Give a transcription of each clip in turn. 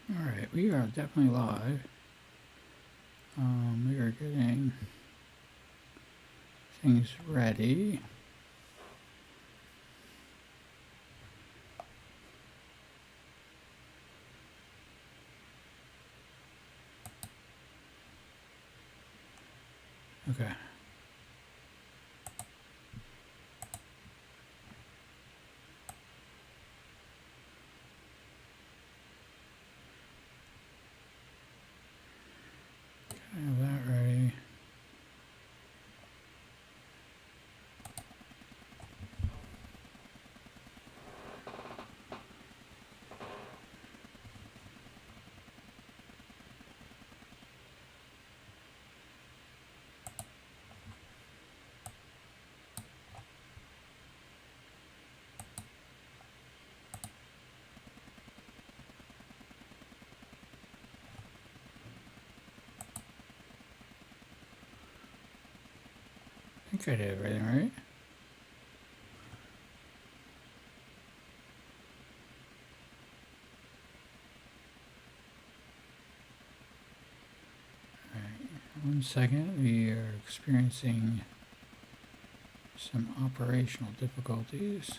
Alright, we are definitely live. We are getting things ready. Okay. Have that ready. I think I did everything right. Alright, 1 second. We are experiencing some operational difficulties.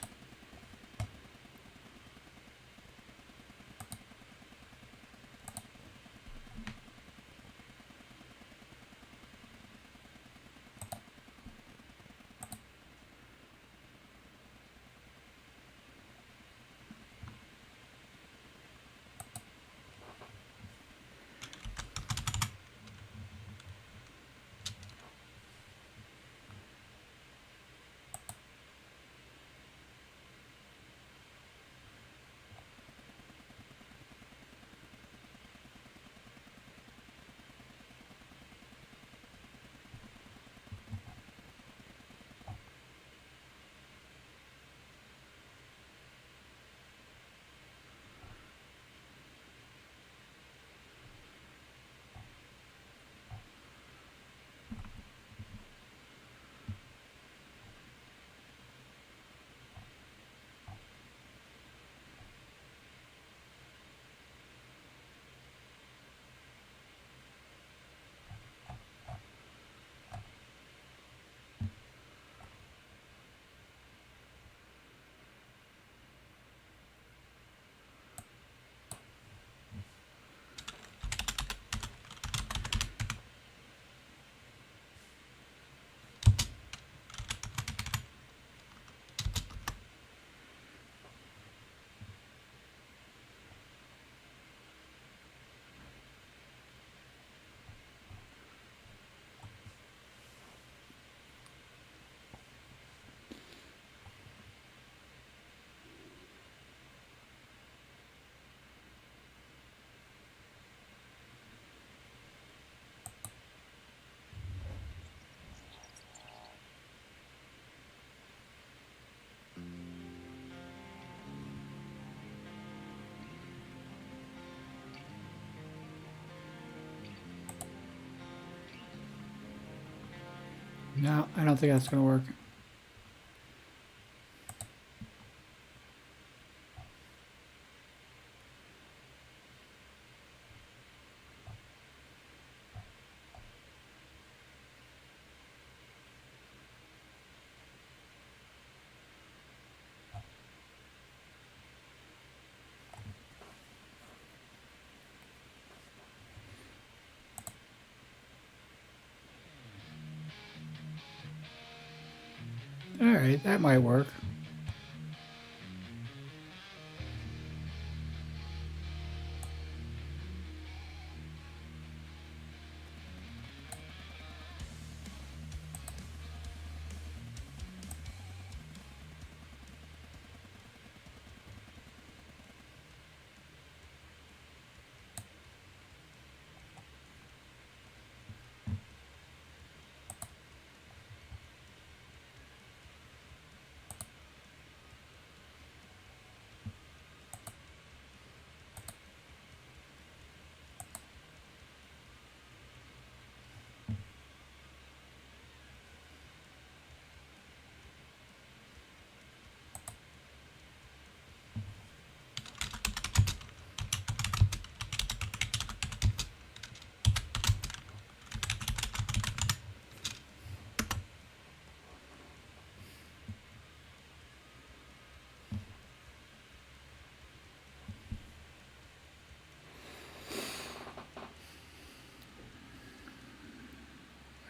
No, I don't think that's going to work. Alright, that might work.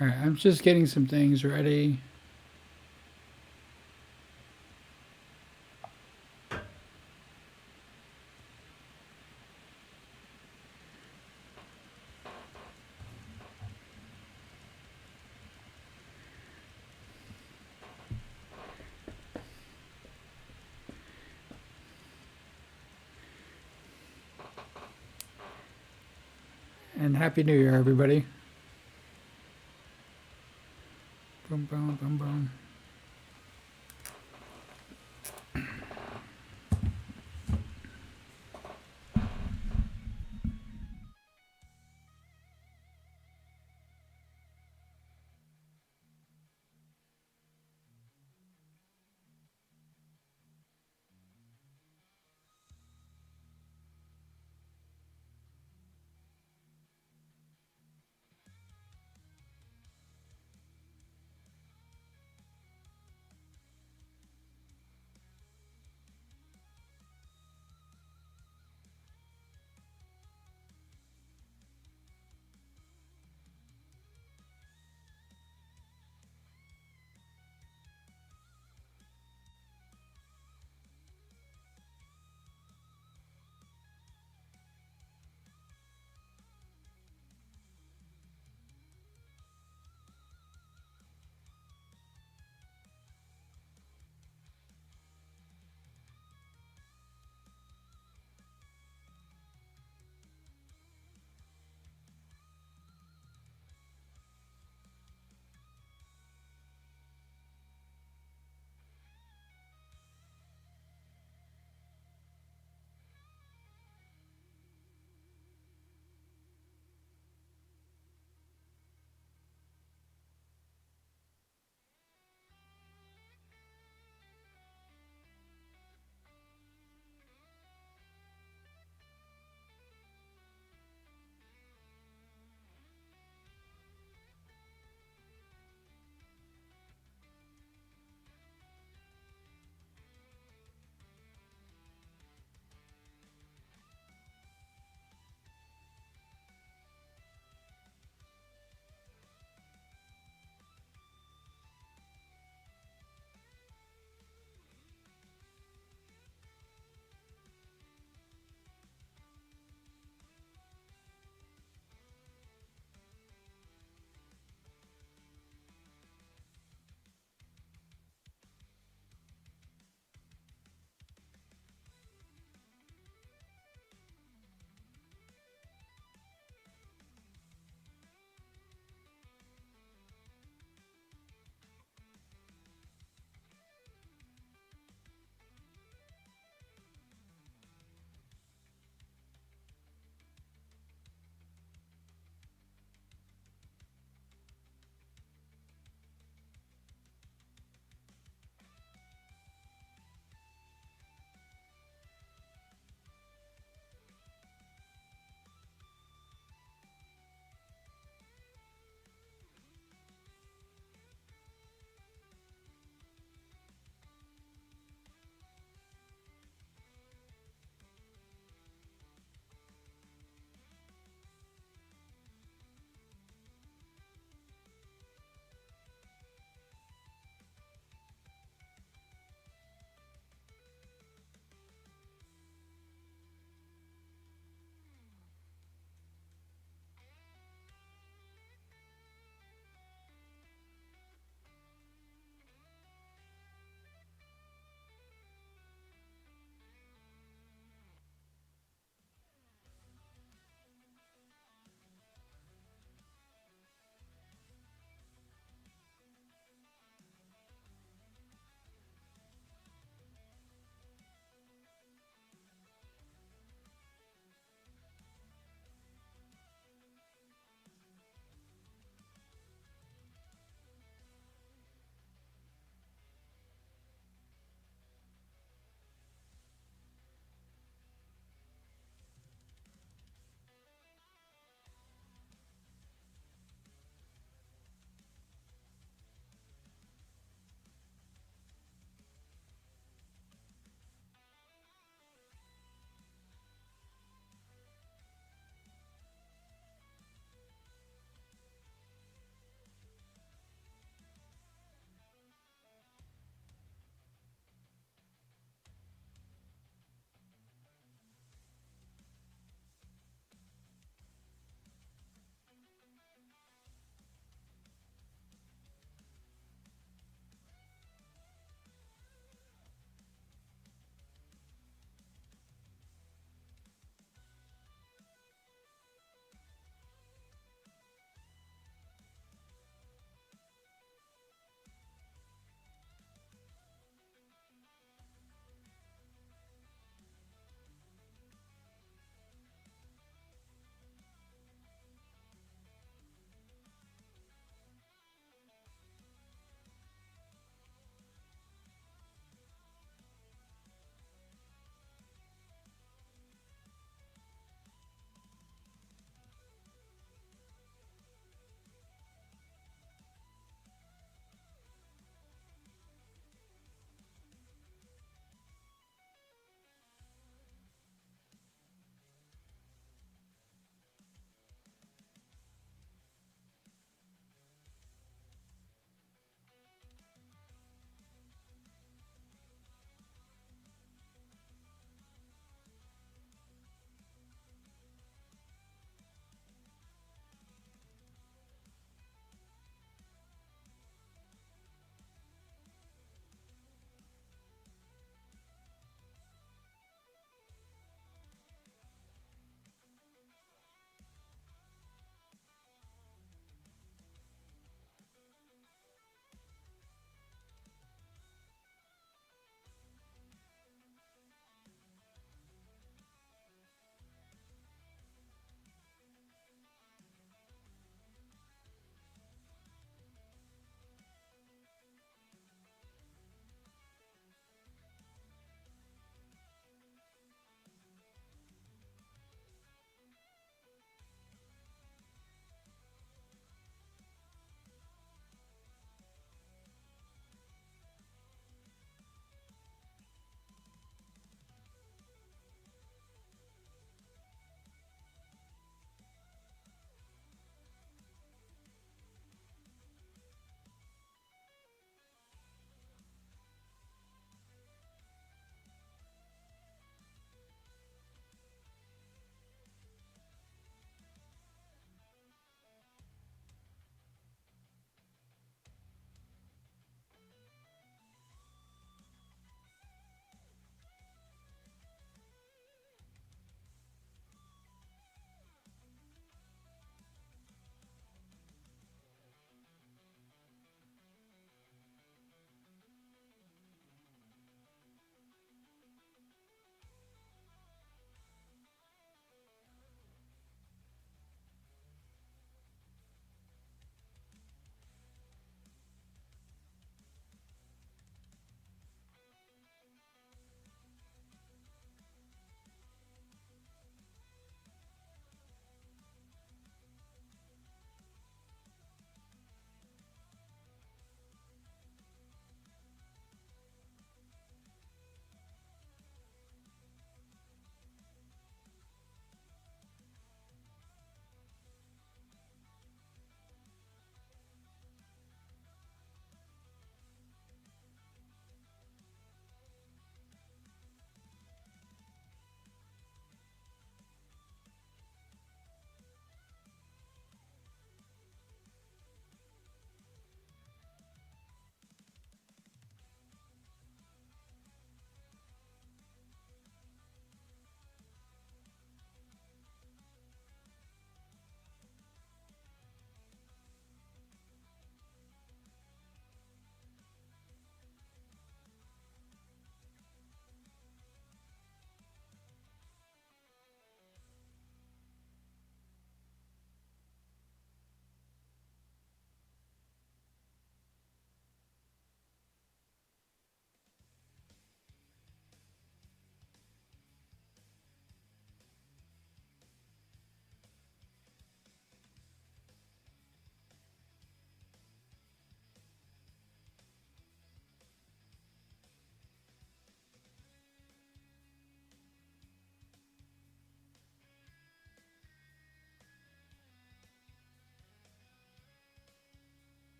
All right, I'm just getting some things ready. And Happy New Year, everybody. Boom, boom, boom, boom.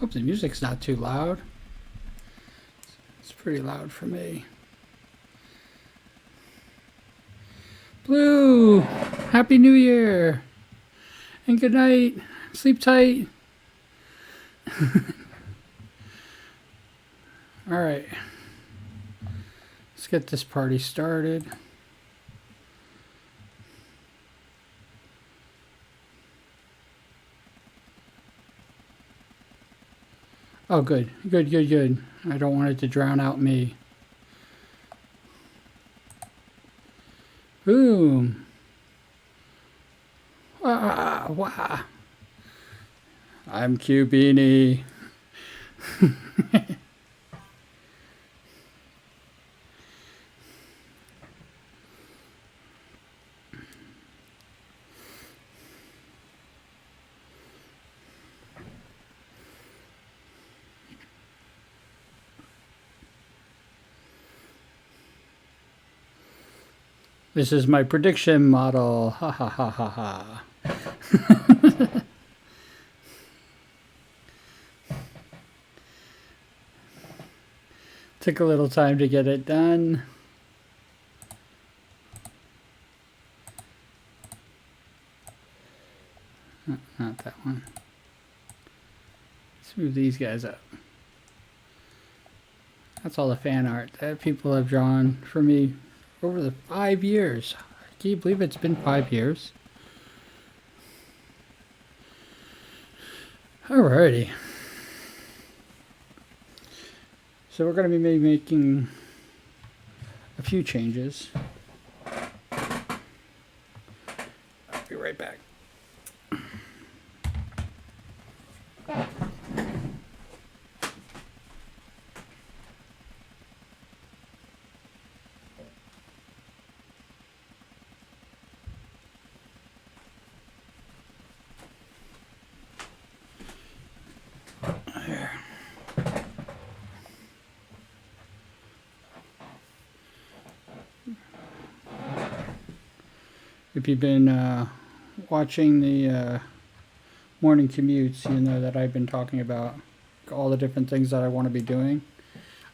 Hope the music's not too loud. It's pretty loud for me. Blue, Happy New Year. And good night. Sleep tight. All right. Let's get this party started. Oh, good. Good, good, good. I don't want it to drown out me. Boom. Wah, wah. I'm Q Beanie. This is my prediction model. Ha ha ha ha ha. Took a little time to get it done. Not that one. Let's move these guys up. That's all the fan art that people have drawn for me over the 5 years. Can you believe it's been 5 years? Alrighty. So we're going to be making a few changes. I'll be right back. If you've been watching the morning commutes, you know that I've been talking about all the different things that I want to be doing.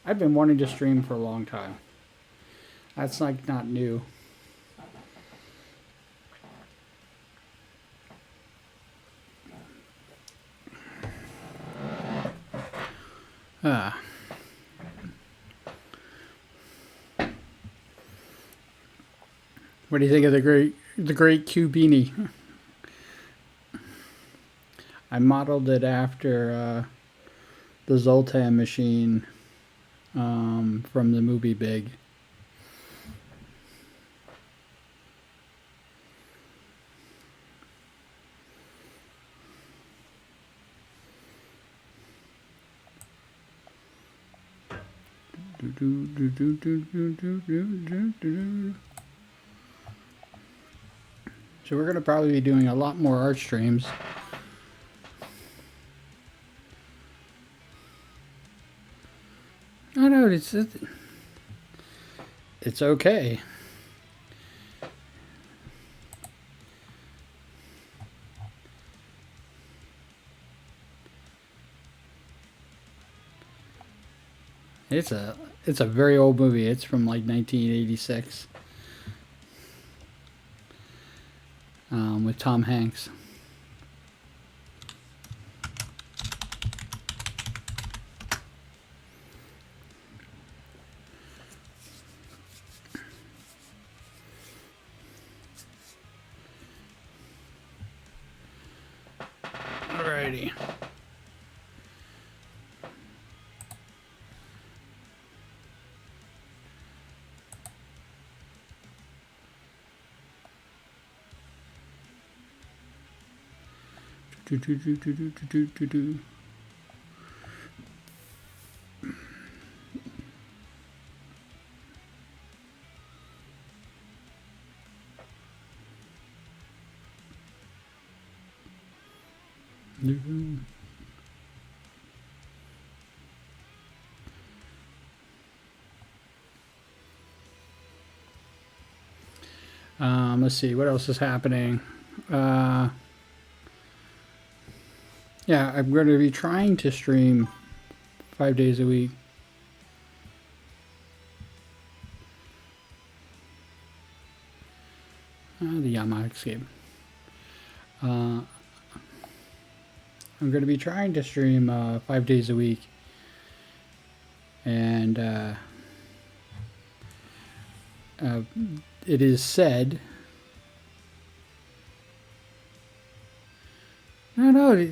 I've been wanting to stream for a long time. That's like not new. What do you think of the great Q Beanie? I modeled it after the Zoltan machine from the movie Big. So we're going to probably be doing a lot more art streams. Oh no, it's okay. It's a very old movie. It's from like 1986. With Tom Hanks. Alrighty. Let's see what else is happening. Yeah, I'm going to be trying to stream 5 days a week. The Yamaha Escape. I'm going to be trying to stream 5 days a week. And it is said... No,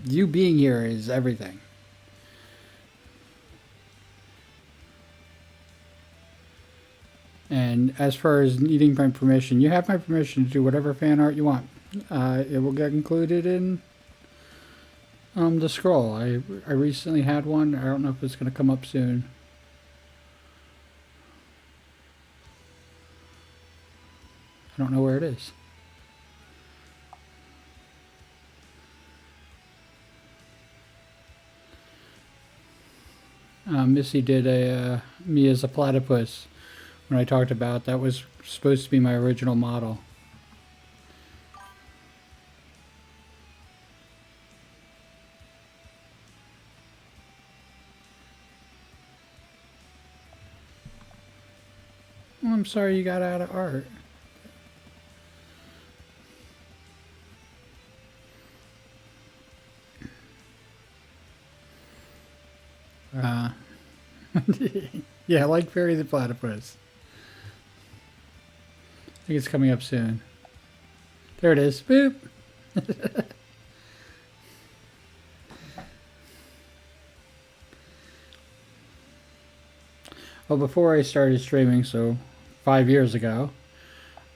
you being here is everything. And as far as needing my permission, you have my permission to do whatever fan art you want. It will get included in the scroll. I recently had one. I don't know if it's going to come up soon. I don't know where it is. Missy did a me as a platypus when I talked about that was supposed to be my original model. Oh, I'm sorry you got out of art. Yeah, like Perry the Platypus. I think it's coming up soon. There it is. Boop. Well, before I started streaming, so 5 years ago,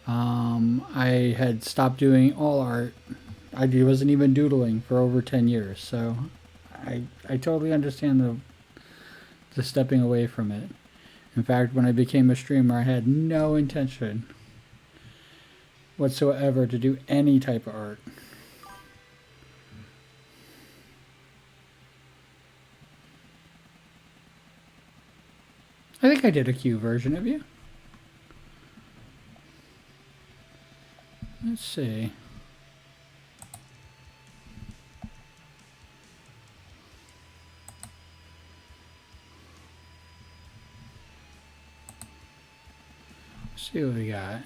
I had stopped doing all art. I wasn't even doodling for over 10 years, so I totally understand the stepping away from it. In fact, when I became a streamer, I had no intention whatsoever to do any type of art. I think I did a Q version of you. Let's see. Let's see what we got.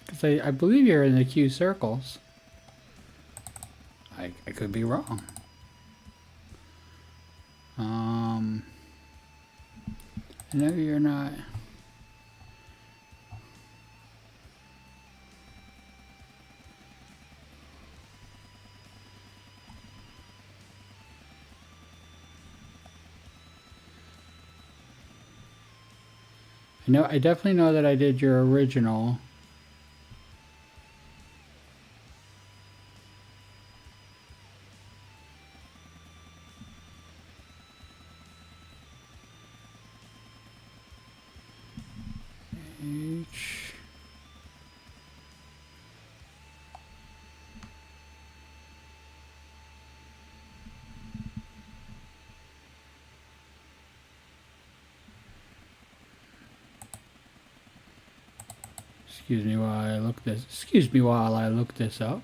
Because I believe you're in the Q circles. I could be wrong. No, you're not. I definitely know that I did your original. Excuse me while I look this. Excuse me while I look this up.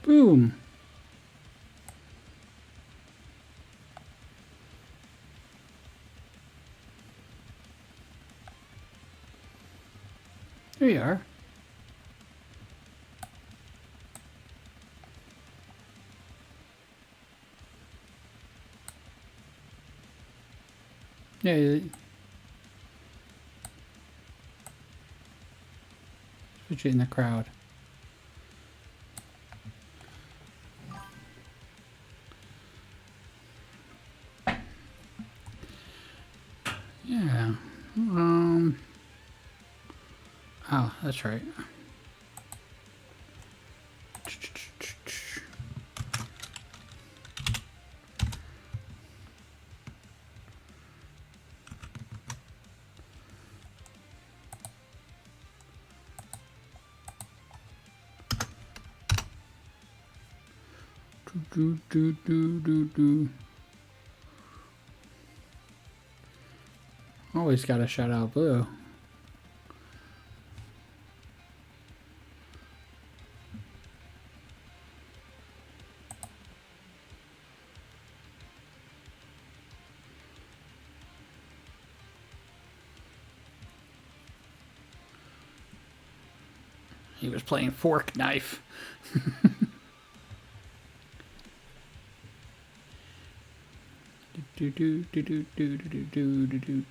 Boom. There you are. Yeah. Put you in the crowd. Yeah. Oh, that's right. Do, do, do, do, do. Always gotta shout out Blue. He was playing Fork Knife. do, do, do, do, do, do, do, do, do.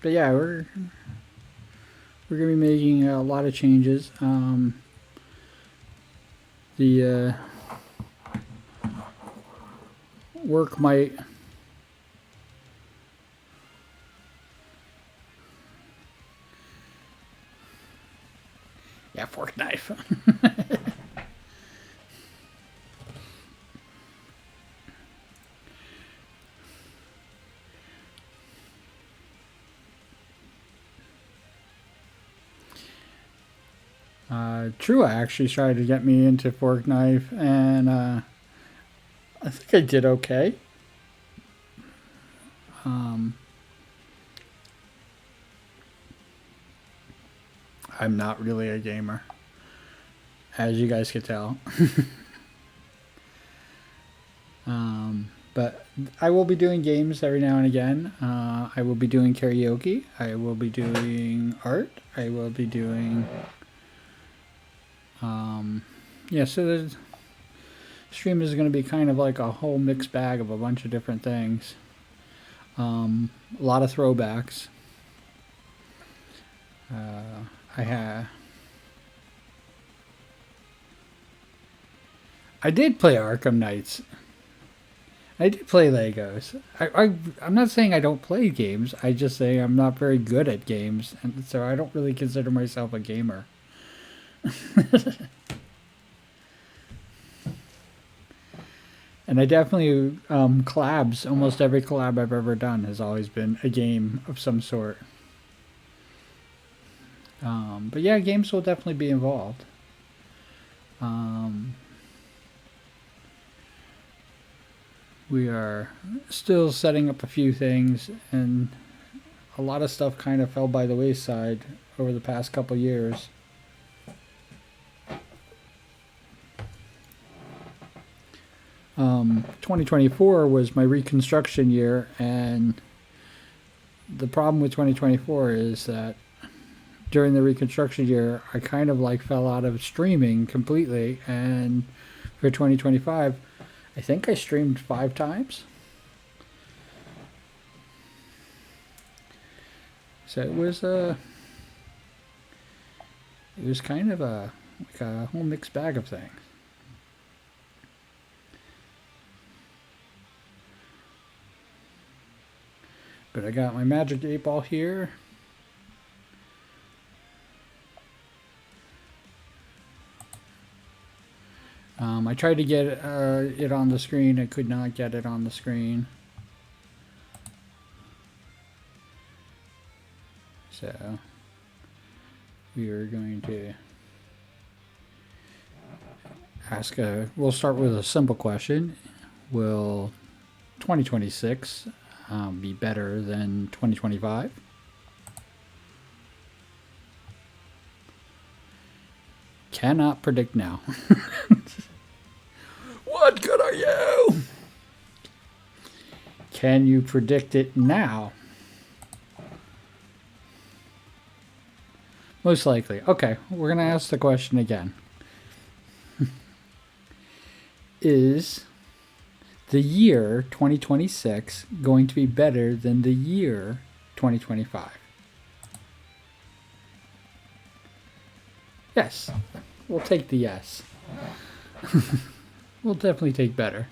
But yeah, we're gonna be making a lot of changes. The work might Fork Knife. Trua actually tried to get me into Fork Knife, and I think I did okay. I'm not really a gamer, as you guys could tell. But I will be doing games every now and again. I will be doing karaoke. I will be doing art. I will be doing... yeah, so the stream is going to be kind of like a whole mixed bag of a bunch of different things. A lot of throwbacks. I did play Arkham Knights. I did play Legos. I'm not saying I don't play games. I just say I'm not very good at games, and so I don't really consider myself a gamer. And I definitely collabs. Almost every collab I've ever done has always been a game of some sort. But yeah, games will definitely be involved. We are still setting up a few things, and a lot of stuff kind of fell by the wayside over the past couple years. Um, 2024 was my reconstruction year, and the problem with 2024 is that during the reconstruction year, I kind of like fell out of streaming completely, and for 2025, I think I streamed 5 times. So it was kind of like a whole mixed bag of things. But I got my Magic 8 Ball here. I tried to get it on the screen. I could not get it on the screen. So we are going to ask we'll start with a simple question. Will 2026 be better than 2025? Cannot predict now. What good are you? Can you predict it now? Most likely. Okay, we're going to ask the question again. Is the year 2026 going to be better than the year 2025? Yes. We'll take the yes. We'll definitely take better.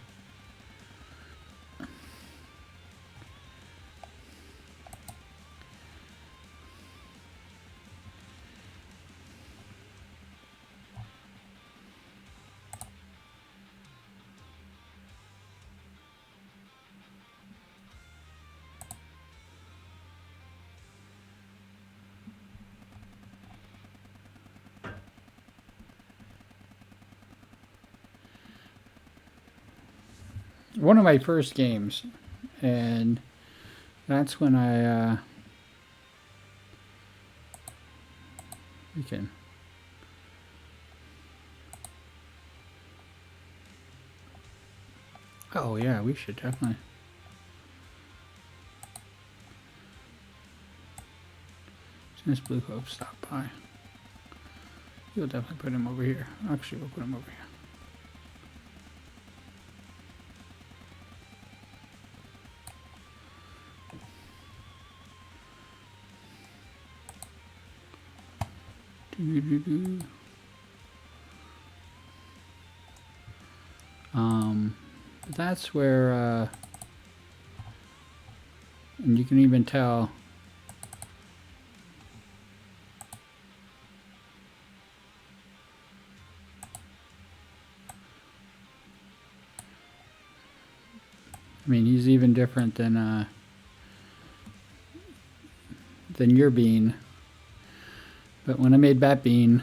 one of my first games, and that's when we can. Oh yeah, we should definitely. As soon as Blue Hope stop by, you'll definitely put him over here. Actually, we'll put him over here. But that's where, and you can even tell. I mean, he's even different than your bean. But when I made Bat Bean,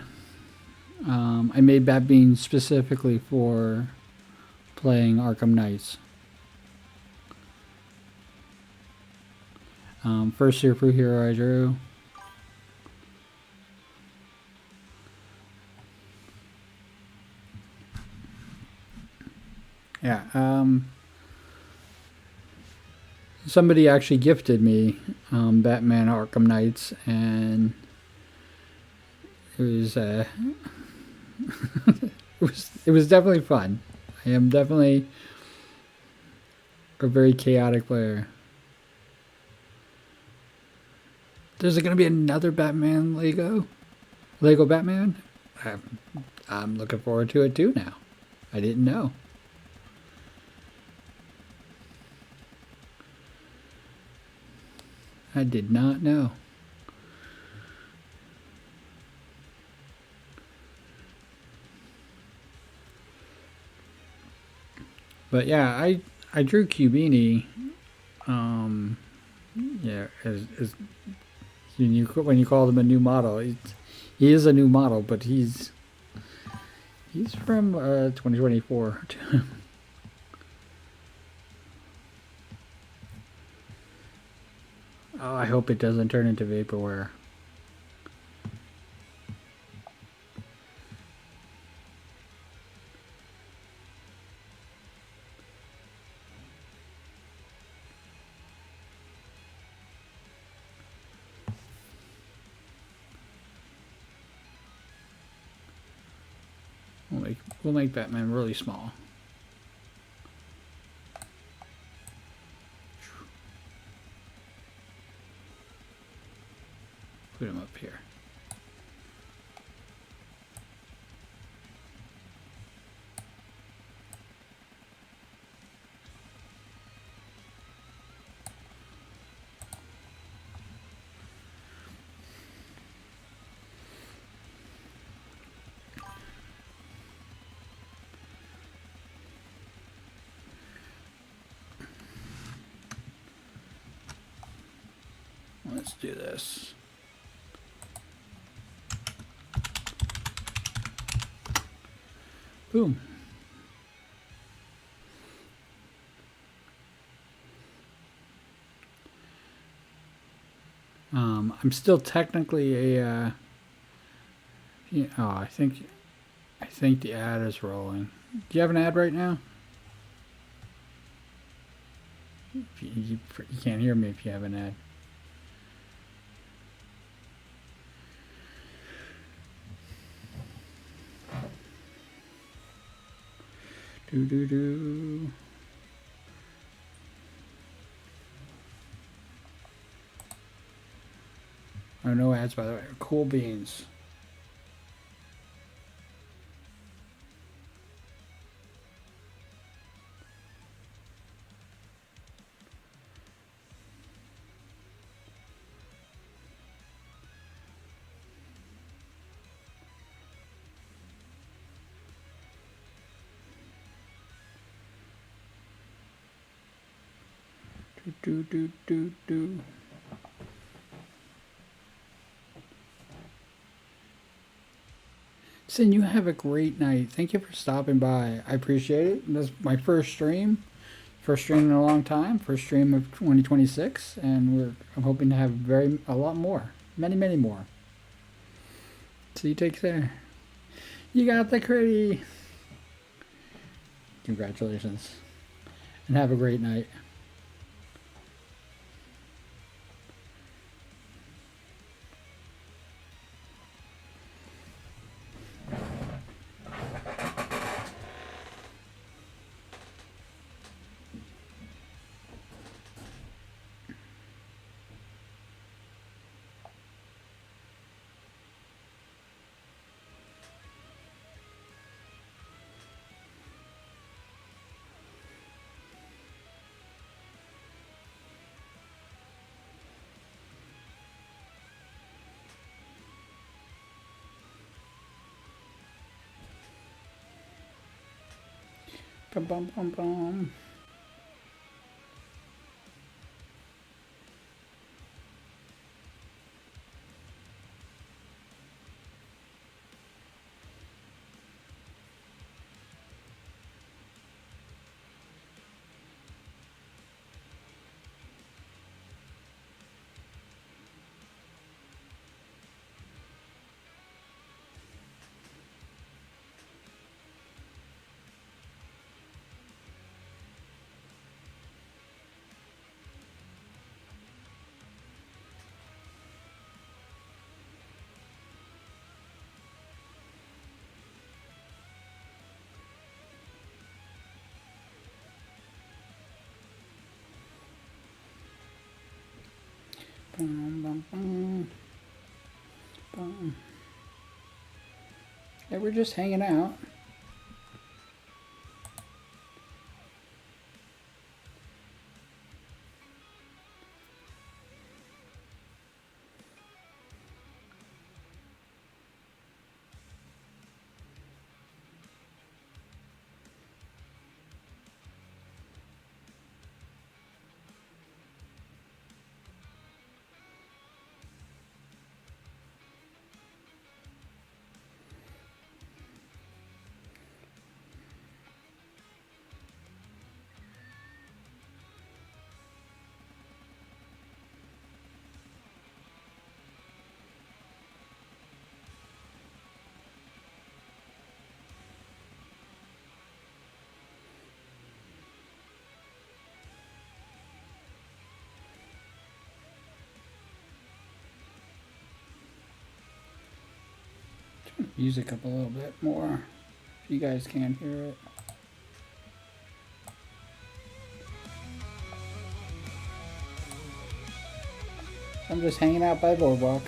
I made Bat Bean specifically for playing Arkham Knights. First superhero I drew. Yeah. Somebody actually gifted me Batman Arkham Knights, and it was it was definitely fun. I am definitely a very chaotic player. There's going to be another Batman Lego Batman. I'm looking forward to it too now. I didn't know. I did not know. But yeah, I drew Cubini. Yeah, as when you call him a new model, he is a new model, but he's from 2024. Oh, I hope it doesn't turn into vaporware. We'll make Batman really small. Put him up here. Let's do this. Boom. I'm still technically a. I think the ad is rolling. Do you have an ad right now? You can't hear me if you have an ad. Do. Oh, no ads, by the way. Cool beans. Do. Sin, you have a great night. Thank you for stopping by. I appreciate it. This is my first stream. First stream in a long time. First stream of 2026, and I'm hoping to have a lot more, many more. So you take care. You got the critty. Congratulations, and have a great night. Bum, bum, bum, bum. Bum, bum, bum. Bum. Yeah, we're just hanging out. Music up a little bit more if you guys can't hear it. I'm just hanging out by Boardwalk.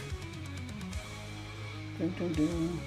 Dun, dun, dun.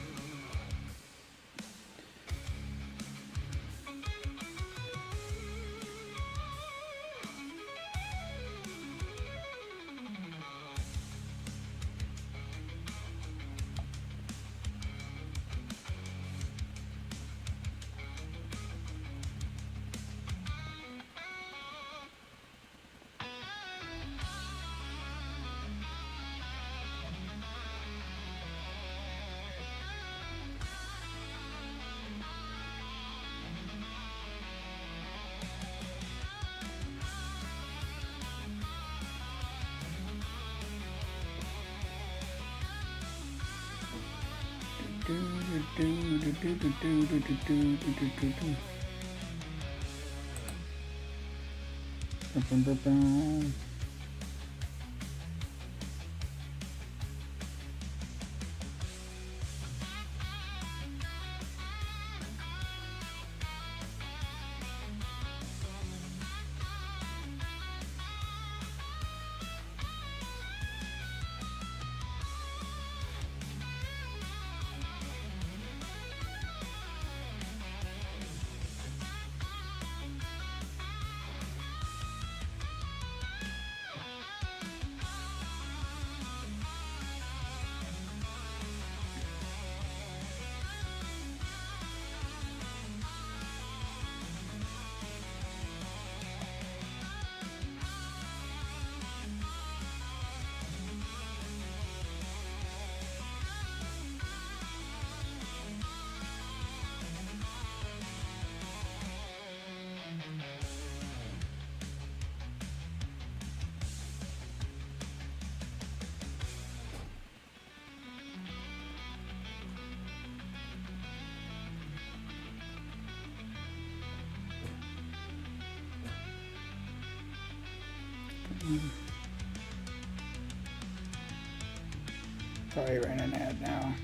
Probably ran an ad now.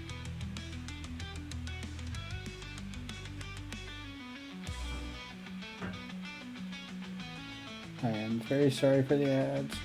I am very sorry for the ads.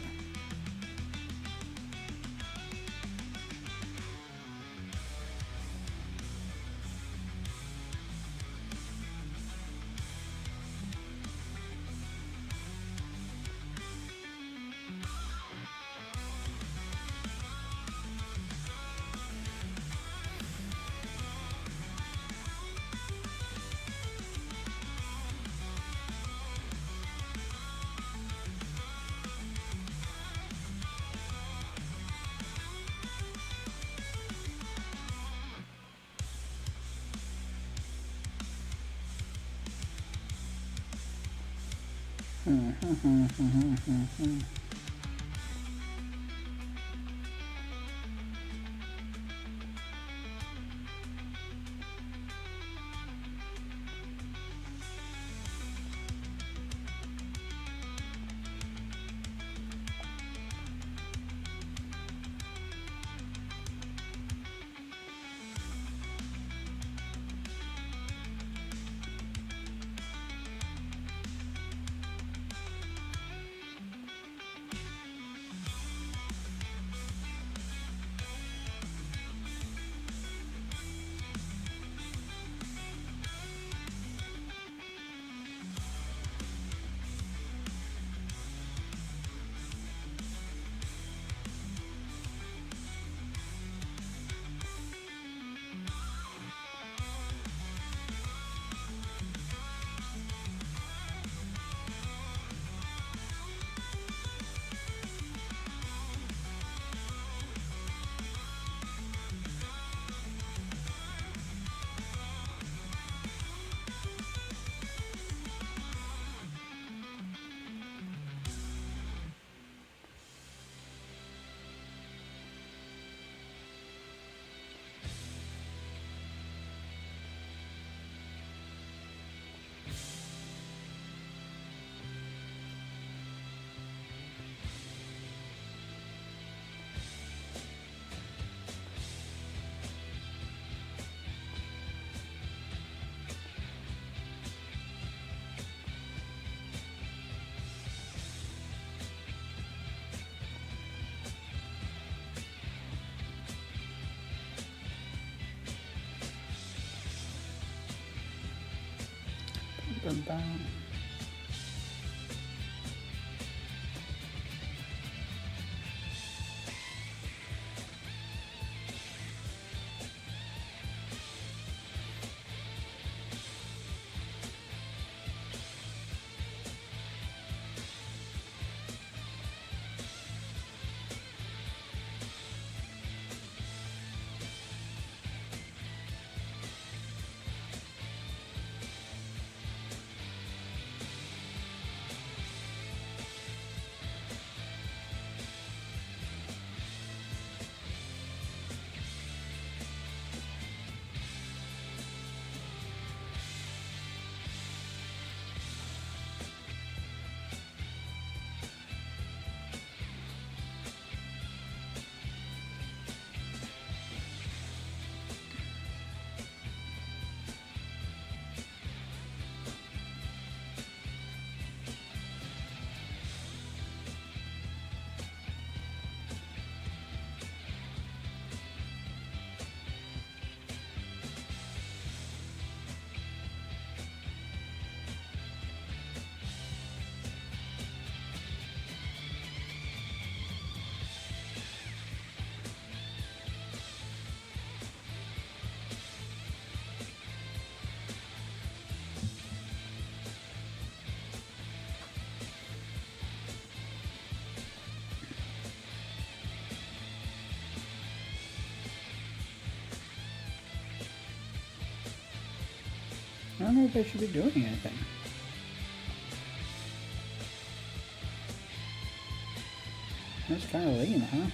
Bum, bum. I don't know if I should be doing anything. That's kind of lean, huh?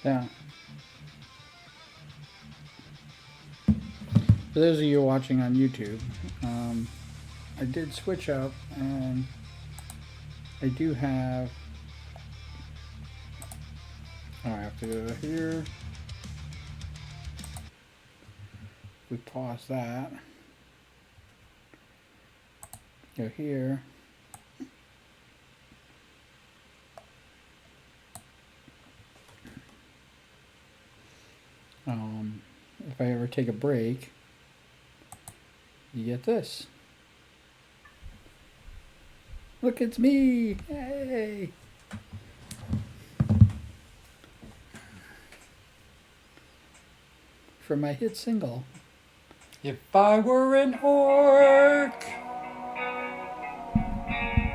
Yeah. For those of you watching on YouTube, I did switch up, and I do have. Oh, I have to go here. We pause that. Go here. If I ever take a break, you get this. Look, it's me! Hey! For my hit single. If I were an orc,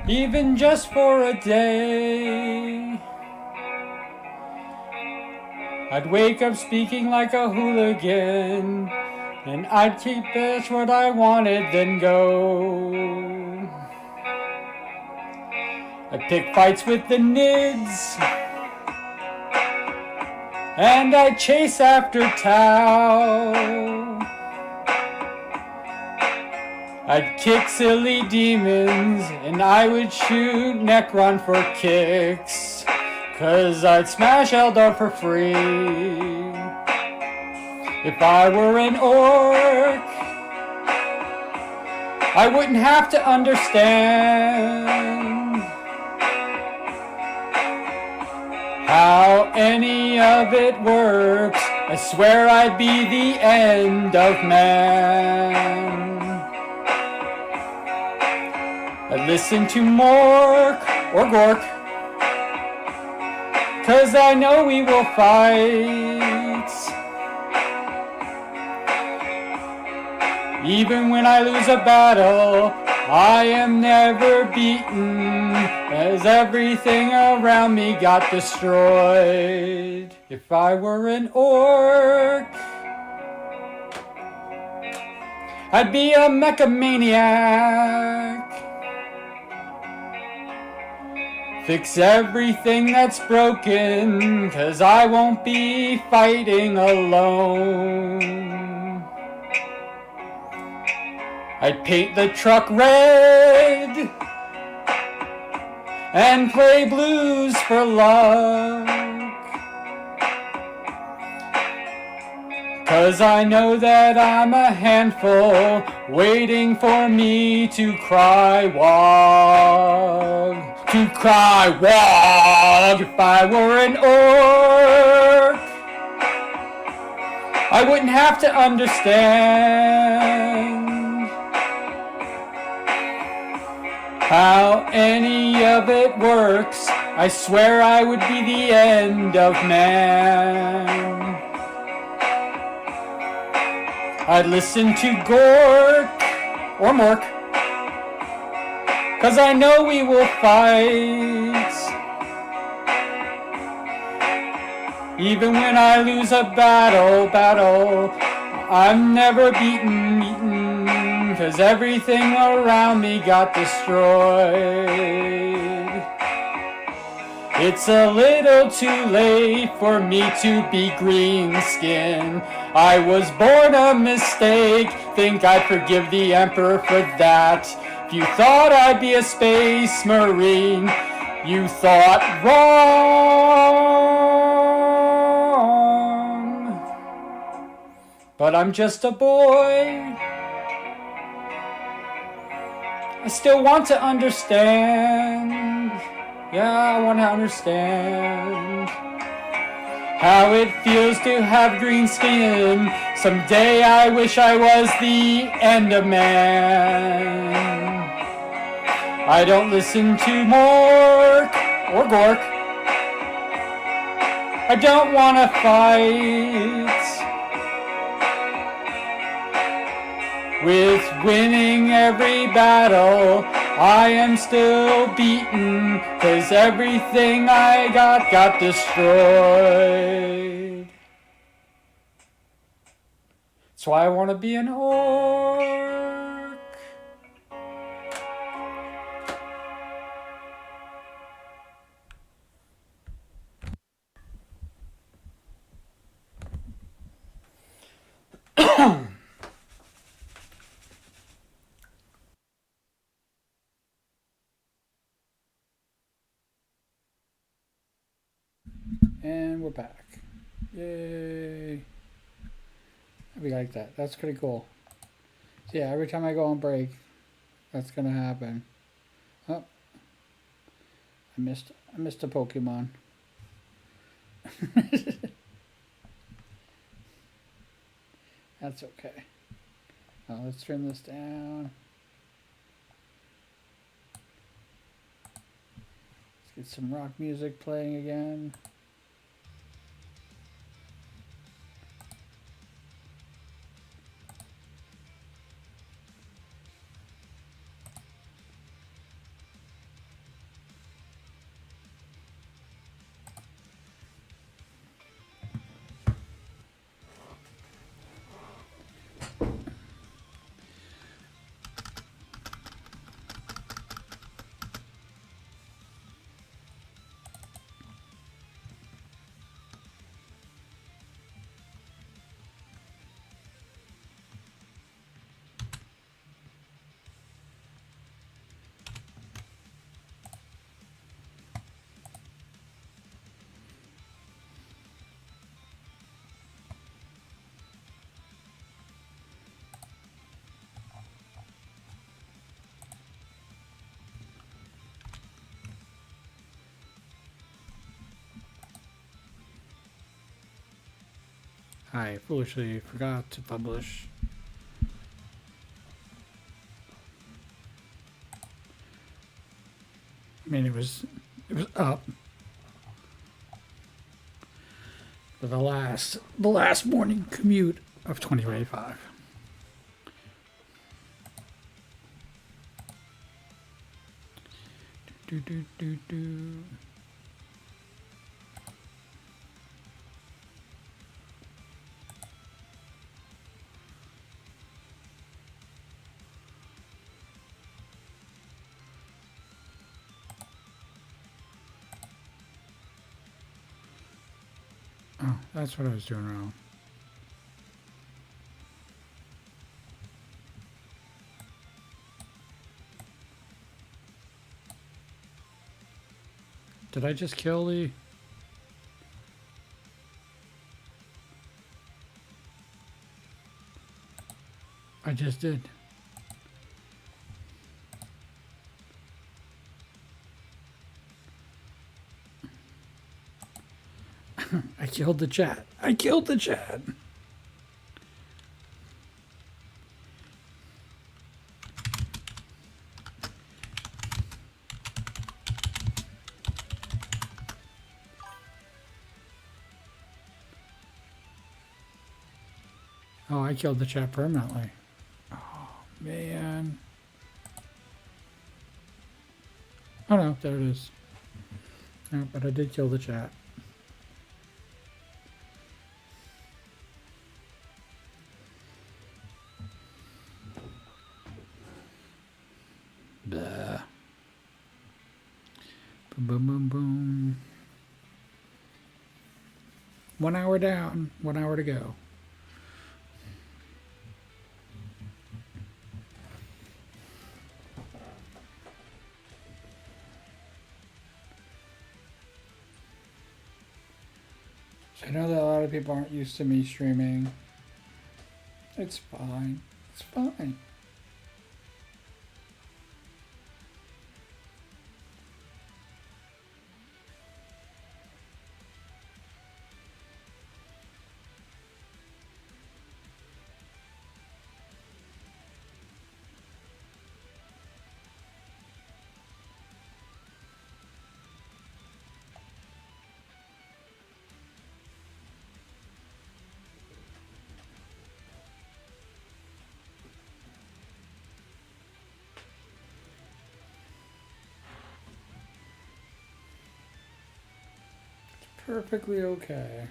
even just for a day, I'd wake up speaking like a hooligan, and I'd keep this what I wanted, then go. I'd pick fights with the nids, and I'd chase after Tau. I'd kick silly demons, and I would shoot Necron for kicks, 'cause I'd smash Eldar for free. If I were an orc, I wouldn't have to understand how any of it works. I swear I'd be the end of man. I'd listen to Mork or Gork, 'cause I know we will fight. Even when I lose a battle, I am never beaten, as everything around me got destroyed. If I were an orc, I'd be a mechamaniac. Fix everything that's broken, 'cause I won't be fighting alone. I'd paint the truck red and play blues for luck, 'cause I know that I'm a handful, waiting for me to cry wog. To cry wog. If I were an orc, I wouldn't have to understand how any of it works. I swear I would be the end of man. I'd listen to Gork or Mork, 'cause I know we will fight. Even when I lose a battle, I'm never beaten, 'cause everything around me got destroyed. It's a little too late for me to be green-skinned. I was born a mistake, think I'd forgive the Emperor for that. If you thought I'd be a space marine, you thought wrong. But I'm just a boy. I still want to understand. Yeah, I want to understand how it feels to have green skin. Someday I wish I was the end of man. I don't listen to Mork or Gork. I don't want to fight. With winning every battle, I am still beaten, 'cause everything I got destroyed. That's why I want to be an orc. And we're back. Yay. We like that. That's pretty cool. So yeah, every time I go on break, that's gonna happen. Oh, I missed a Pokemon. That's okay. Now let's turn this down. Let's get some rock music playing again. I foolishly forgot to publish. I mean, it was up for the last morning commute of 2025. Do do do do. Oh, that's what I was doing wrong. Did I just kill the... I just did. I killed the chat. I killed the chat. Oh, I killed the chat permanently. Oh, man. Oh, no, there it is. No, but I did kill the chat. Blah. Boom, boom, boom, boom. 1 hour down, 1 hour to go. I know that a lot of people aren't used to me streaming. It's fine. It's fine. Perfectly okay.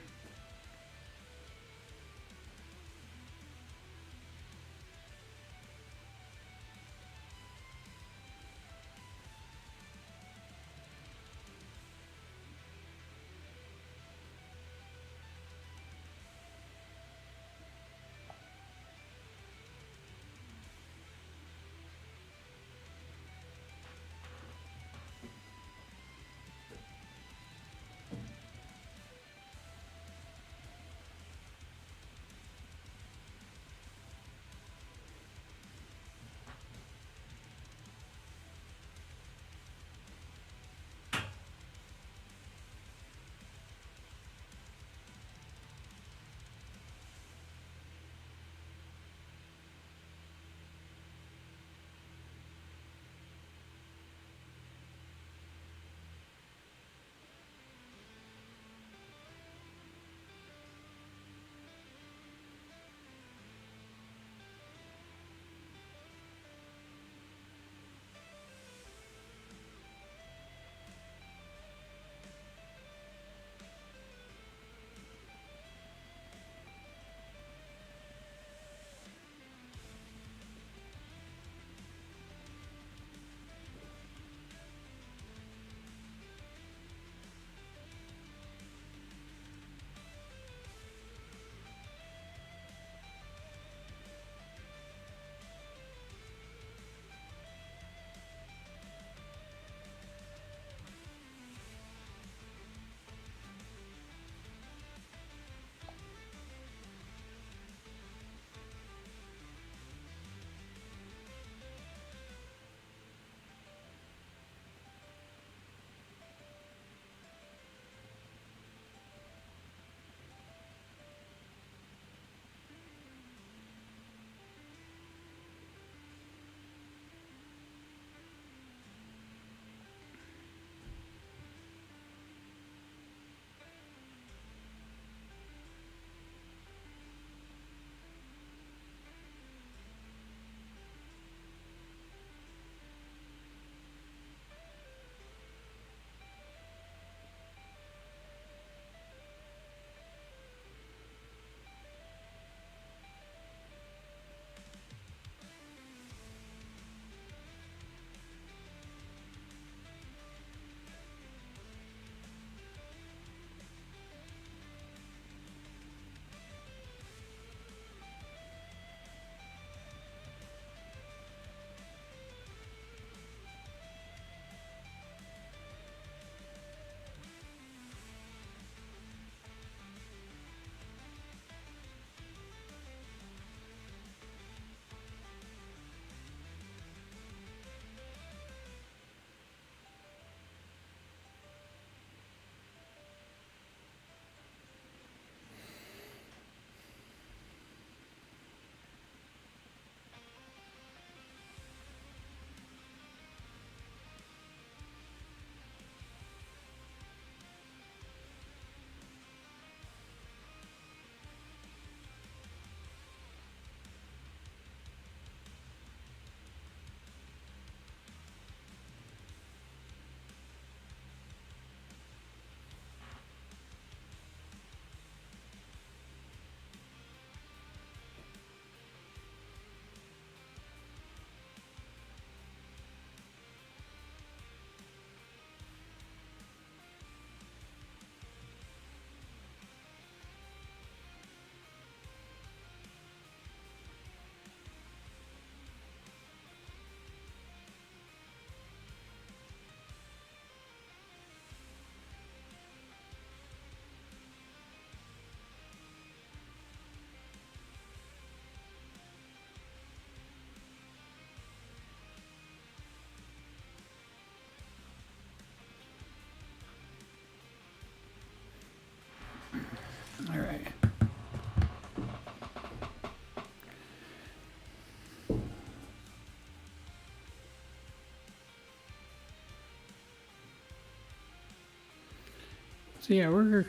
So yeah, the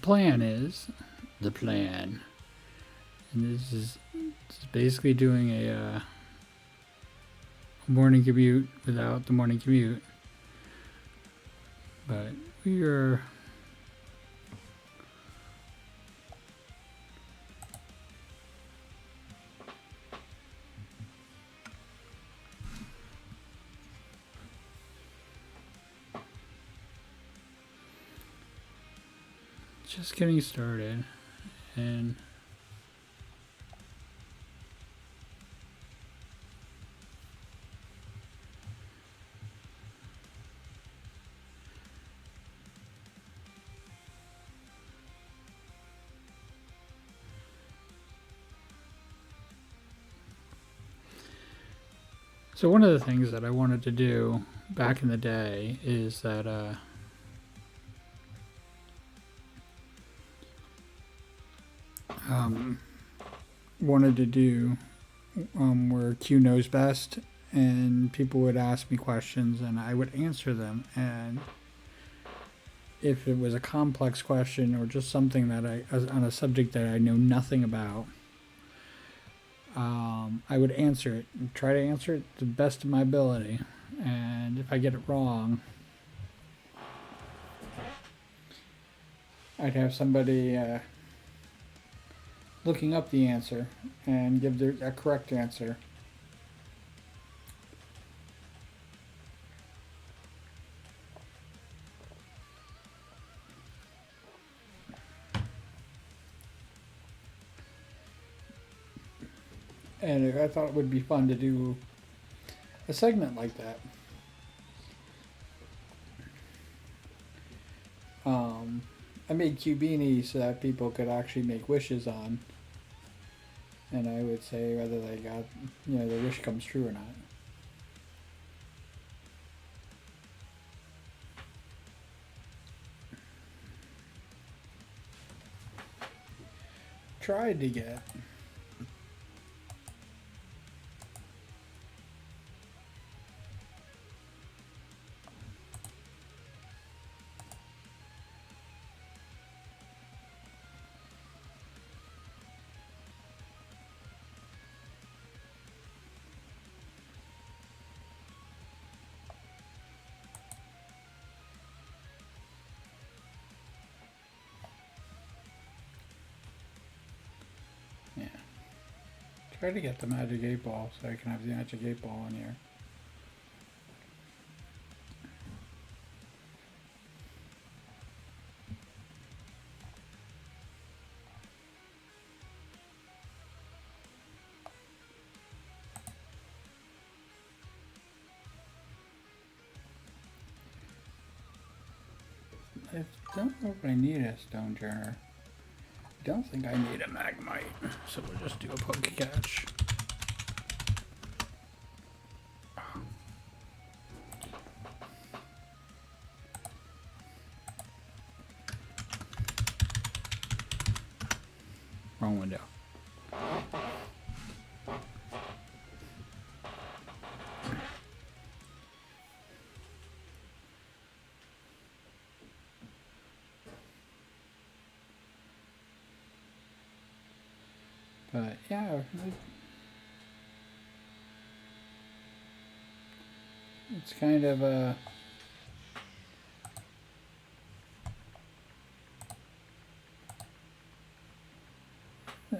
plan is the plan, and this is basically doing a morning commute without the morning commute. But we are just getting started, and so one of the things that I wanted to do back in the day is that wanted to do where Q knows best, and people would ask me questions and I would answer them. And if it was a complex question or just something that on a subject that I know nothing about, I would answer it and try to answer it to the best of my ability. And if I get it wrong, I'd have somebody looking up the answer and give a correct answer. And I thought it would be fun to do a segment like that. I made Q beanies so that people could actually make wishes on. And I would say whether they got, the wish comes true or not. Tried to get. Yeah. Try to get the magic 8-ball so I can have the magic 8-ball in here. I don't know if I need a stone turner. I don't think I need a magmite, so we'll just do a poke catch. Wrong window. But yeah, it's kind of a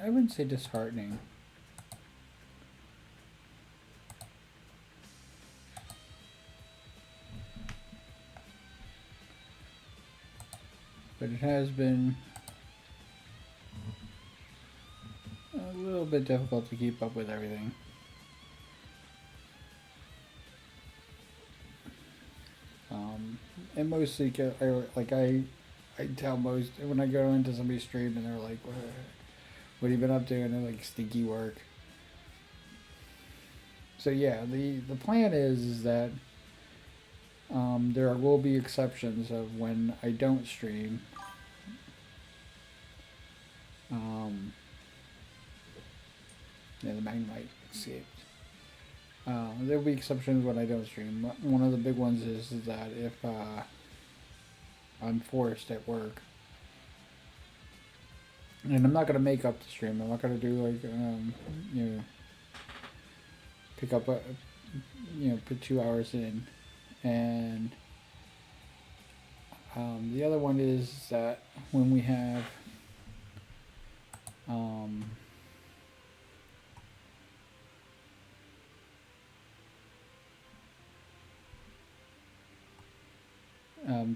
I wouldn't say disheartening. But it has been a little bit difficult to keep up with everything. And mostly, I tell most when I go into somebody's stream and they're like, "What have you been up to?" and they're like, "Stinky work." So yeah, the plan is that there will be exceptions of when I don't stream. Yeah, the Magnemite escaped. There will be exceptions when I don't stream. One of the big ones is that if I'm forced at work. And I'm not gonna make up the stream. I'm not gonna do like you know, pick up a, put 2 hours in, and the other one is that when we have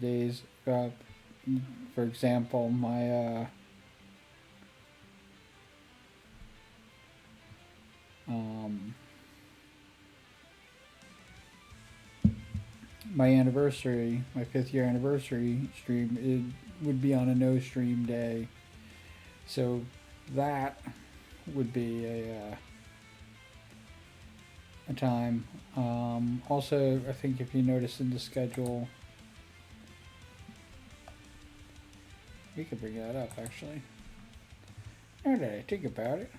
days, for example, my anniversary, my 5th year anniversary stream, it would be on a no stream day, so that would be a time. Also, I think if you notice in the schedule, we could bring that up actually. Now that I think about it.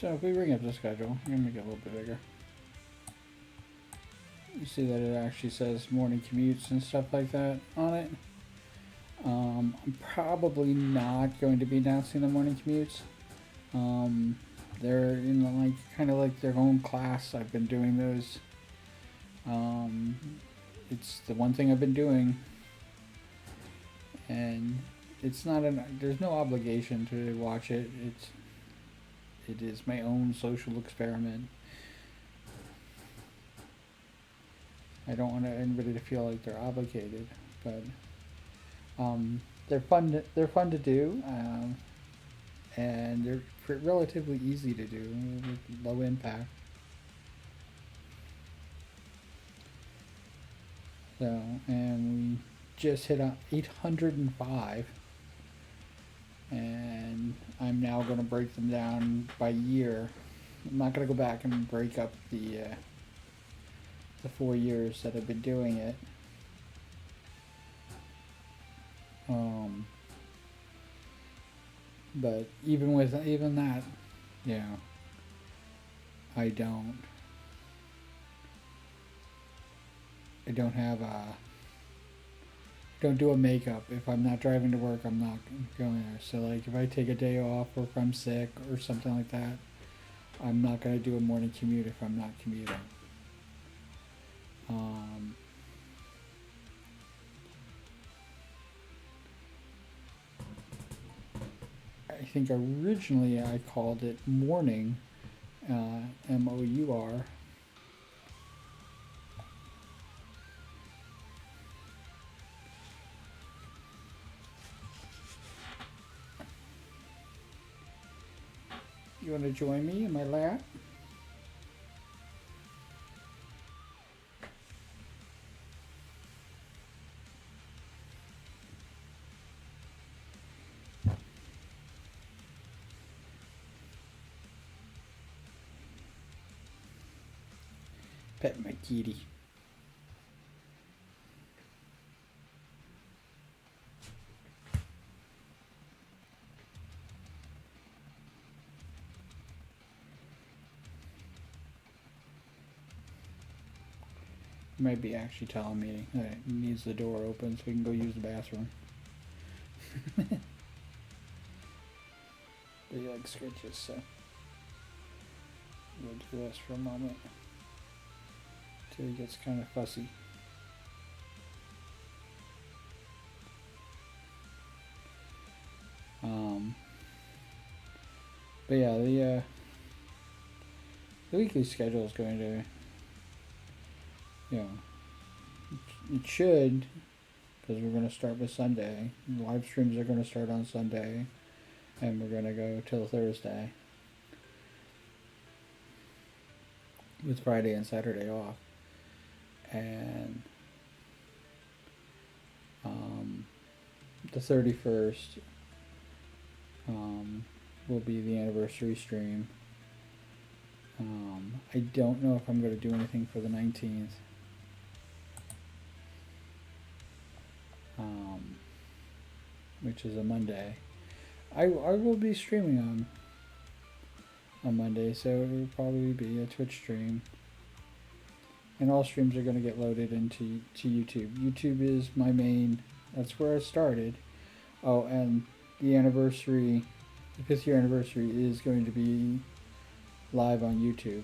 So if we bring up the schedule, I'm gonna make it a little bit bigger. You see that it actually says morning commutes and stuff like that on it. I'm probably not going to be announcing the morning commutes. They're in like kind of like their own class. I've been doing those. It's the one thing I've been doing, and it's not there's no obligation to watch it. It is my own social experiment. I don't want anybody to feel like they're obligated, but they're fun. They're fun to do, and they're relatively easy to do, with low impact. So, and we just hit 805, and I'm now going to break them down by year. I'm not going to go back and break up the 4 years that I've been doing it. But even that, you know, I don't have don't do a makeup. If I'm not driving to work, I'm not going there. So like if I take a day off or if I'm sick or something like that, I'm not going to do a morning commute if I'm not commuting. I think originally I called it morning, MOUR. You want to join me in my lap? Pet my kitty. You might be actually telling me that it needs the door open so we can go use the bathroom. But he like scritches, so we'll do this for a moment till he gets kind of fussy. But yeah, the weekly schedule is going to, you know, it should, because we're going to start with Sunday. Live streams are going to start on Sunday. and we're gonna go till Thursday with Friday and Saturday off. And the 31st will be the anniversary stream. I don't know if I'm going to do anything for the 19th. Which is a Monday. I will be streaming on Monday, so it will probably be a Twitch stream. And all streams are going to get loaded into YouTube. YouTube is my main, that's where I started. Oh, and the anniversary, the 5th year anniversary is going to be live on YouTube.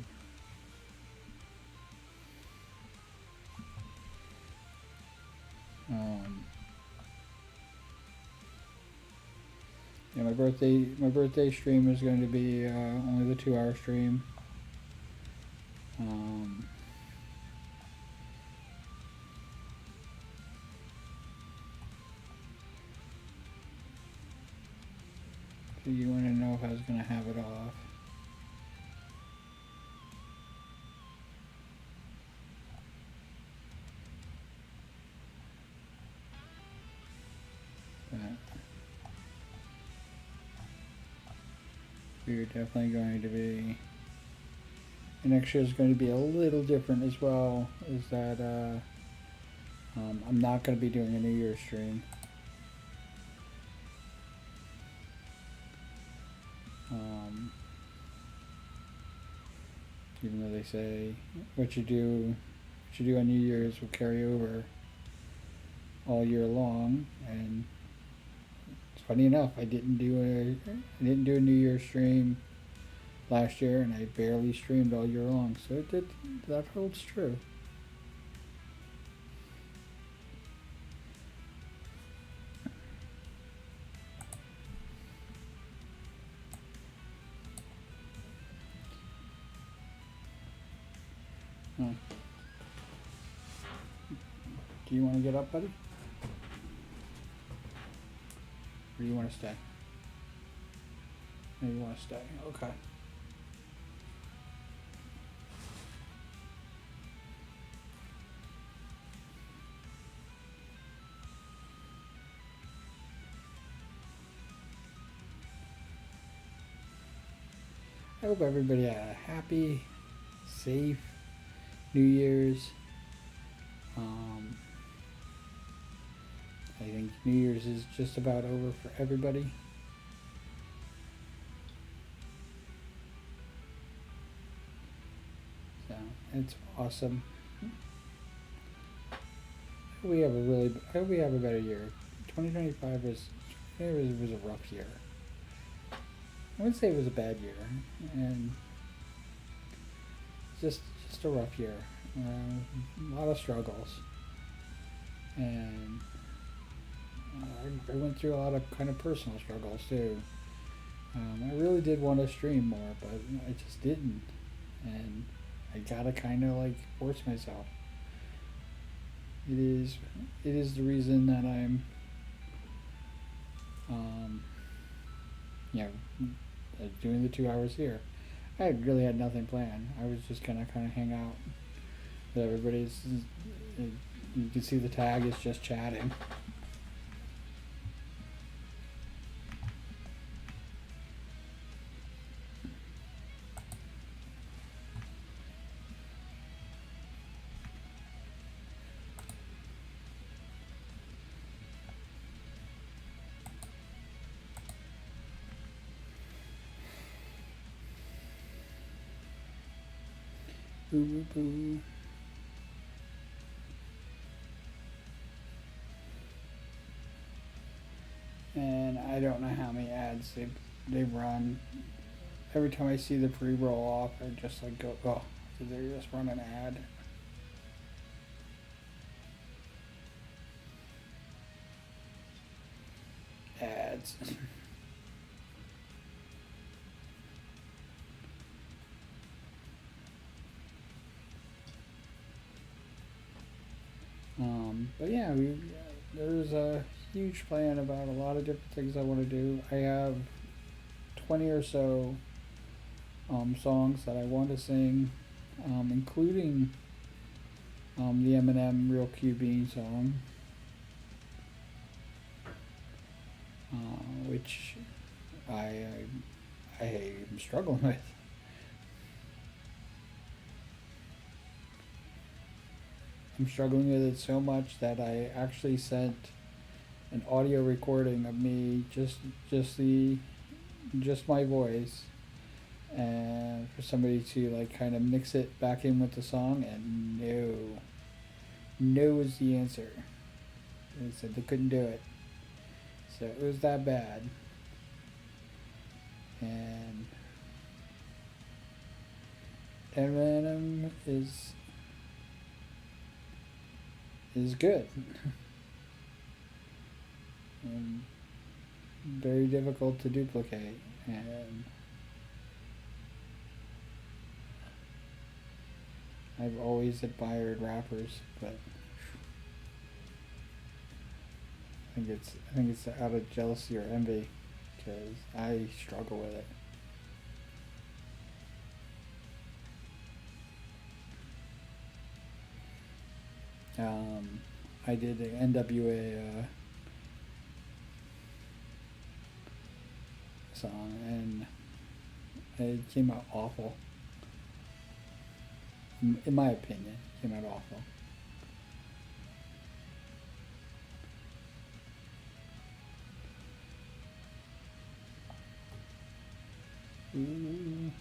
Yeah, my birthday stream is going to be only the 2-hour stream. So you want to know if I was going to have it off. But we're definitely going to be, and next year is going to be a little different as well, is that I'm not going to be doing a New Year's stream. Even though they say what you do on New Year's will carry over all year long, and it's funny enough, I didn't do a New Year's stream last year, and I barely streamed all year long, so that holds true. Do you want to get up, buddy? Or do you want to stay? No, you want to stay. Okay. I hope everybody had a happy, safe New Year's. I think New Year's is just about over for everybody. So it's awesome. I hope we have a better year. 2025 was a rough year. I wouldn't say it was a bad year, and just a rough year. A lot of struggles, and I went through a lot of kind of personal struggles too. I really did want to stream more, but I just didn't, and I gotta kind of like force myself. It is the reason that I'm doing the 2 hours here. I really had nothing planned. I was just gonna kind of hang out with everybody. You can see the tag is just chatting. Boo boo boo. And I don't know how many ads they run. Every time I see the pre-roll off, I just like go, oh, did they just run an ad? Ads. But yeah, there's a huge plan about a lot of different things I want to do. I have 20 or so songs that I want to sing, including the Eminem Real Q Bean song, which I am struggling with. I'm struggling with it so much that I actually sent an audio recording of me, just my voice, and for somebody to like kind of mix it back in with the song, and no is the answer. They said they couldn't do it, so it was that bad. And Eminem is good. And very difficult to duplicate, and I've always admired rappers, but I think it's out of jealousy or envy, because I struggle with it. I did an NWA song, and it came out awful. In my opinion, it came out awful. Ooh.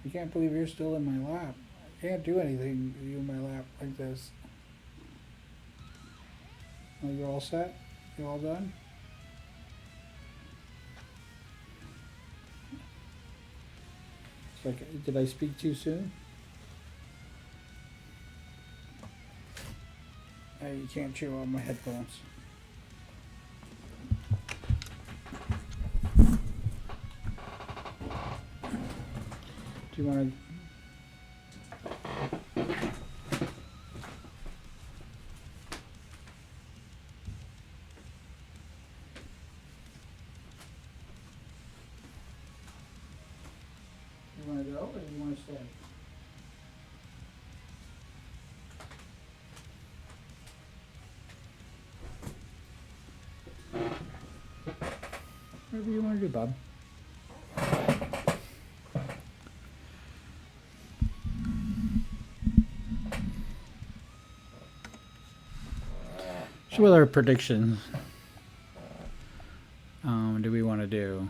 I can't believe you're still in my lap. I can't do anything with you in my lap like this. Oh, you're all set? You all done? It's like, did I speak too soon? You can't chew on my headphones. Do you want to? You want to go, or do you want to stay? Whatever you want to do, Bob. So what other predictions do we want to do?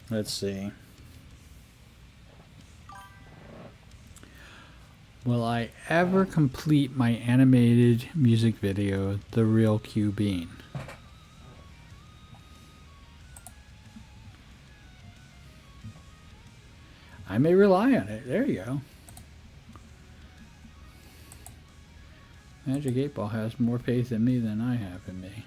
Let's see. Will I ever complete my animated music video, The Real Q Bean? I may rely on it. There you go. Magic 8 Ball has more faith in me than I have in me.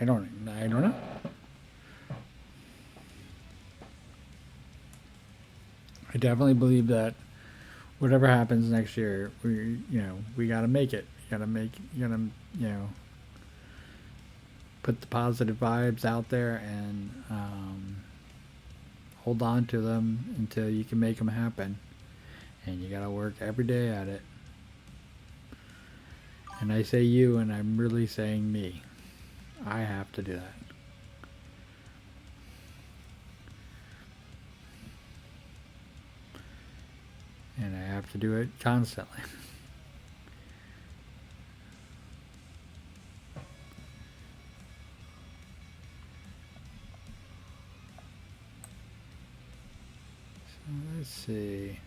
I don't know. I definitely believe that whatever happens next year, we got to make it. You gotta put the positive vibes out there and hold on to them until you can make them happen. And you gotta work every day at it. And I say you, and I'm really saying me. I have to do that. And I have to do it constantly. So let's see.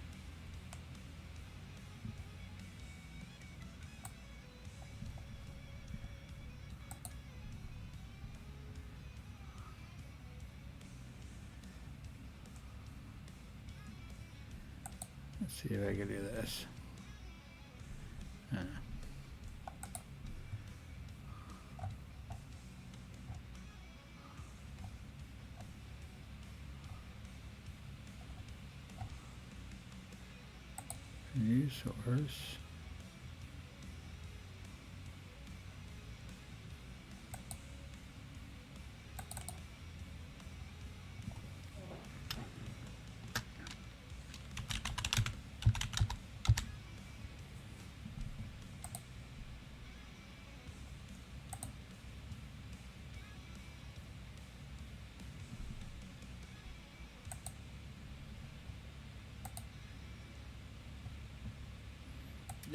Let's see if I can do this. New source.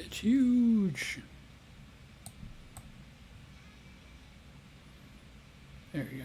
It's huge. There you go.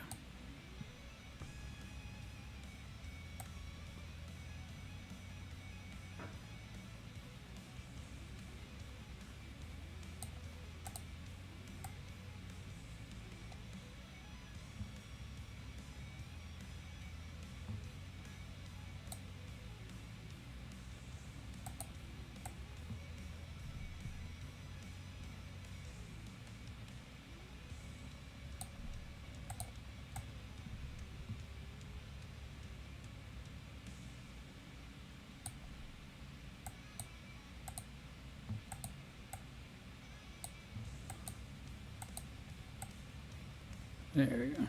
There you go.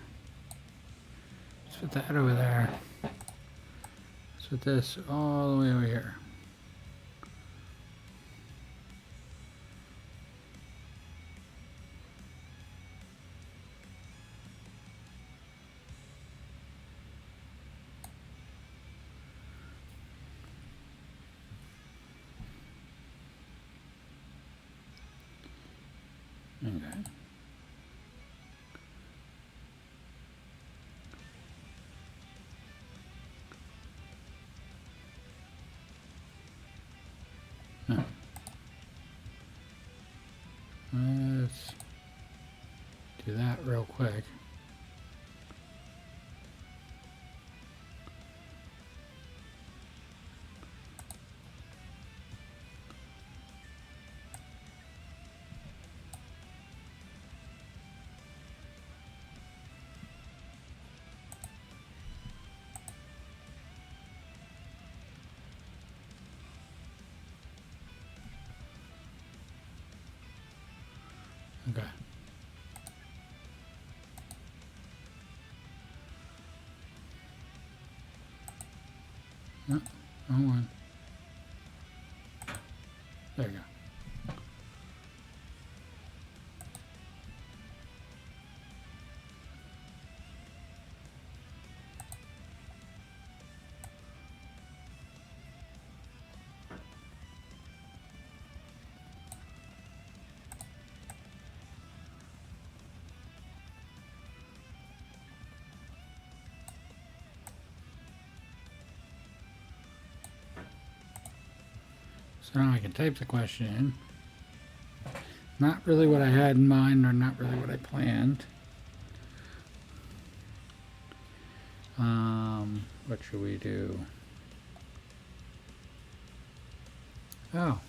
Let's put that over there. Let's put this all the way over here. Okay. Let's do that real quick. Okay. No, wrong one. There you go. So now I can type the question in. Not really what I had in mind, or not really what I planned. What should we do? Oh.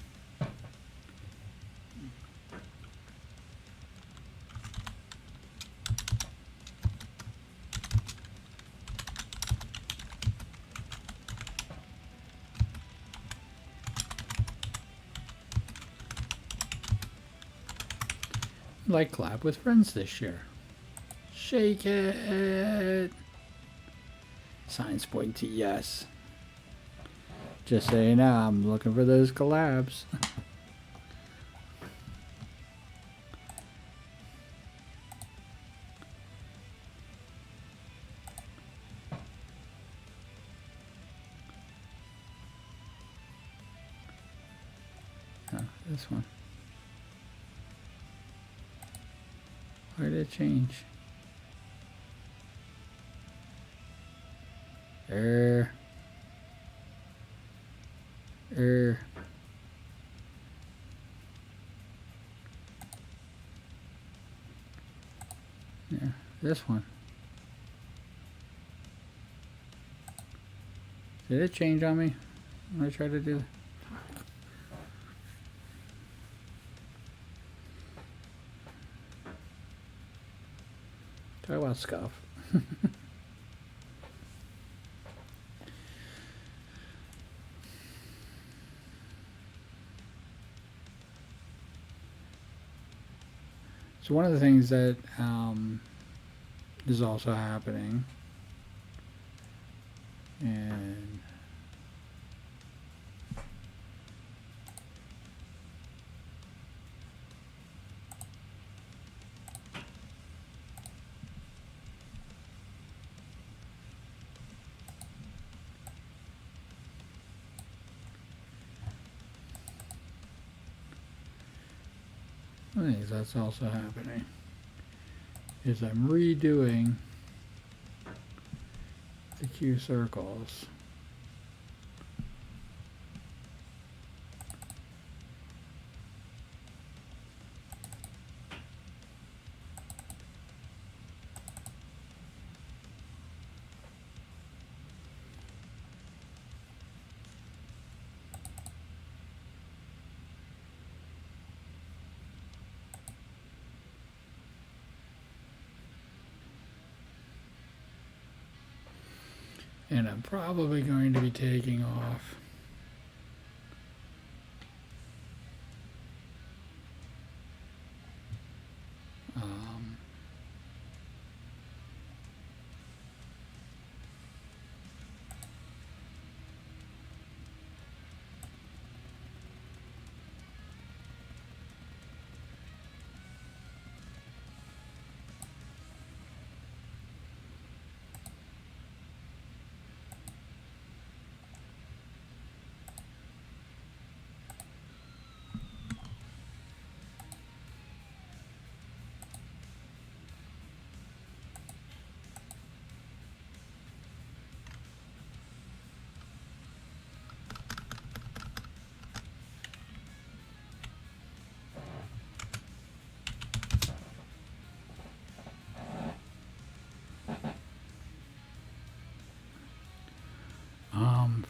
Like Collab with Friends this year. Shake it. Signs point to yes. Just so you know, I'm looking for those collabs. This one. Why did it change? Yeah, this one. Did it change on me when I tried to do it? Talk about scuff. So one of the things that is also happening, and one of the things that's also happening is I'm redoing the Q circles. And I'm probably going to be taking off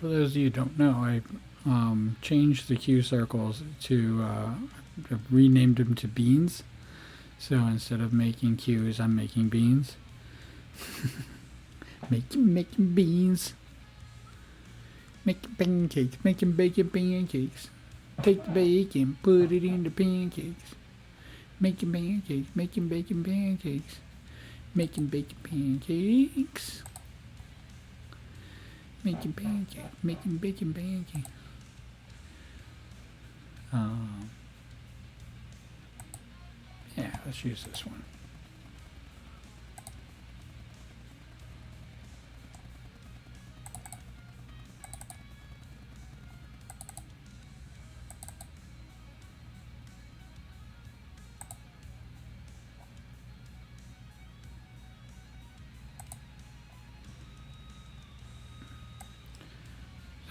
for those of you who don't know, I changed the Q circles to renamed them to beans. So instead of making Qs, I'm making beans. making beans. Making pancakes. Making bacon pancakes. Take the bacon, put it in the pancakes. Making pancakes. Making bacon pancakes. Making bacon pancakes. Making pancakes, making bacon pancakes. Yeah, let's use this one.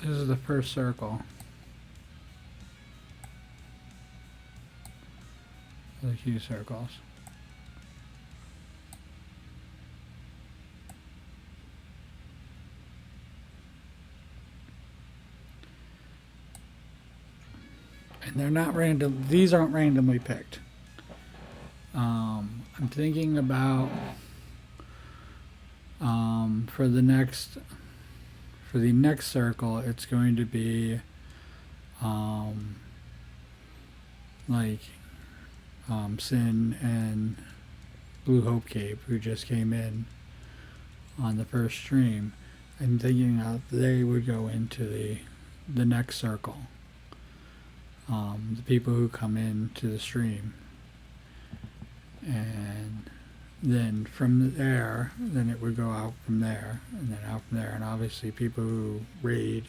This is the first circle. The Q circles. And they're not random. These aren't randomly picked. I'm thinking about for the next circle, it's going to be like Sin and Blue Hope Cape, who just came in on the first stream. I'm thinking that they would go into the next circle. The people who come into the stream, and then from there, then it would go out from there, and then out from there, and obviously people who raid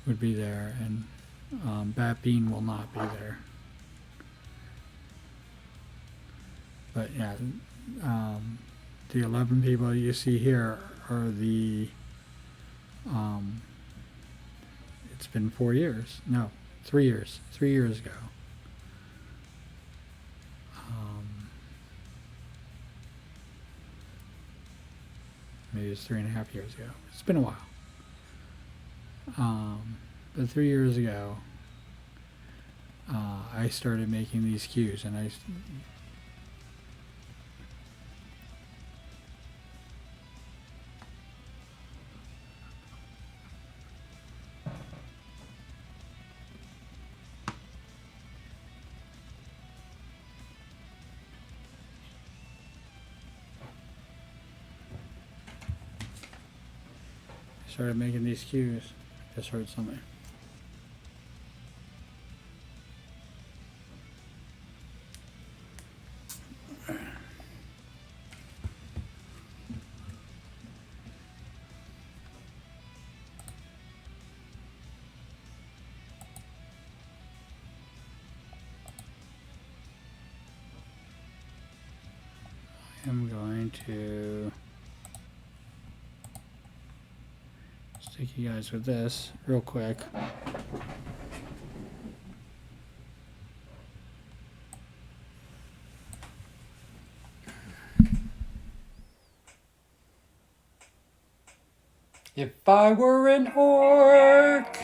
would be there, and Bat Bean will not be there. But yeah, the 11 people you see here are the. It's been 4 years. No, 3 years. 3 years ago. Maybe it's 3.5 years ago. It's been a while. But 3 years ago, I started making these cues, and I started making these cues. Just heard something. I'm going to stick you guys with this real quick. If I were an orc,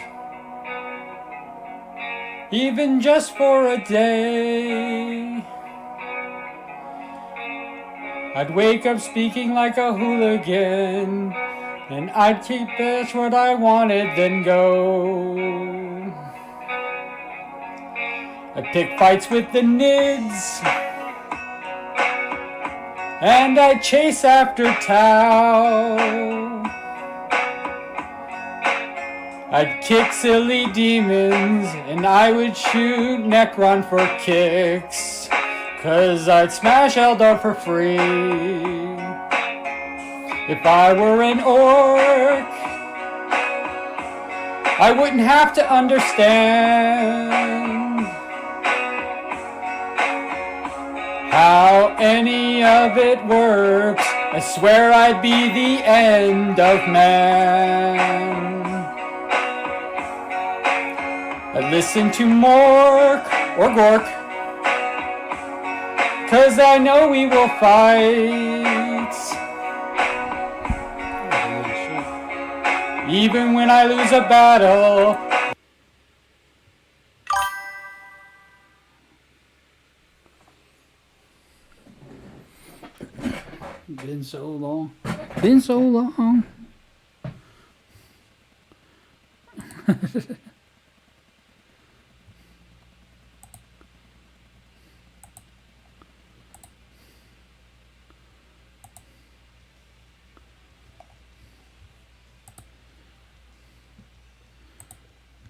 even just for a day, I'd wake up speaking like a hooligan, and I'd keep this what I wanted, then go. I'd pick fights with the nids, and I'd chase after Tau. I'd kick silly demons, and I would shoot Necron for kicks, 'cause I'd smash Eldar for free. If I were an orc, I wouldn't have to understand how any of it works. I swear I'd be the end of man. I'd listen to Mork or Gork, 'cause I know we will fight. Even when I lose a battle. Been so long. Been so long.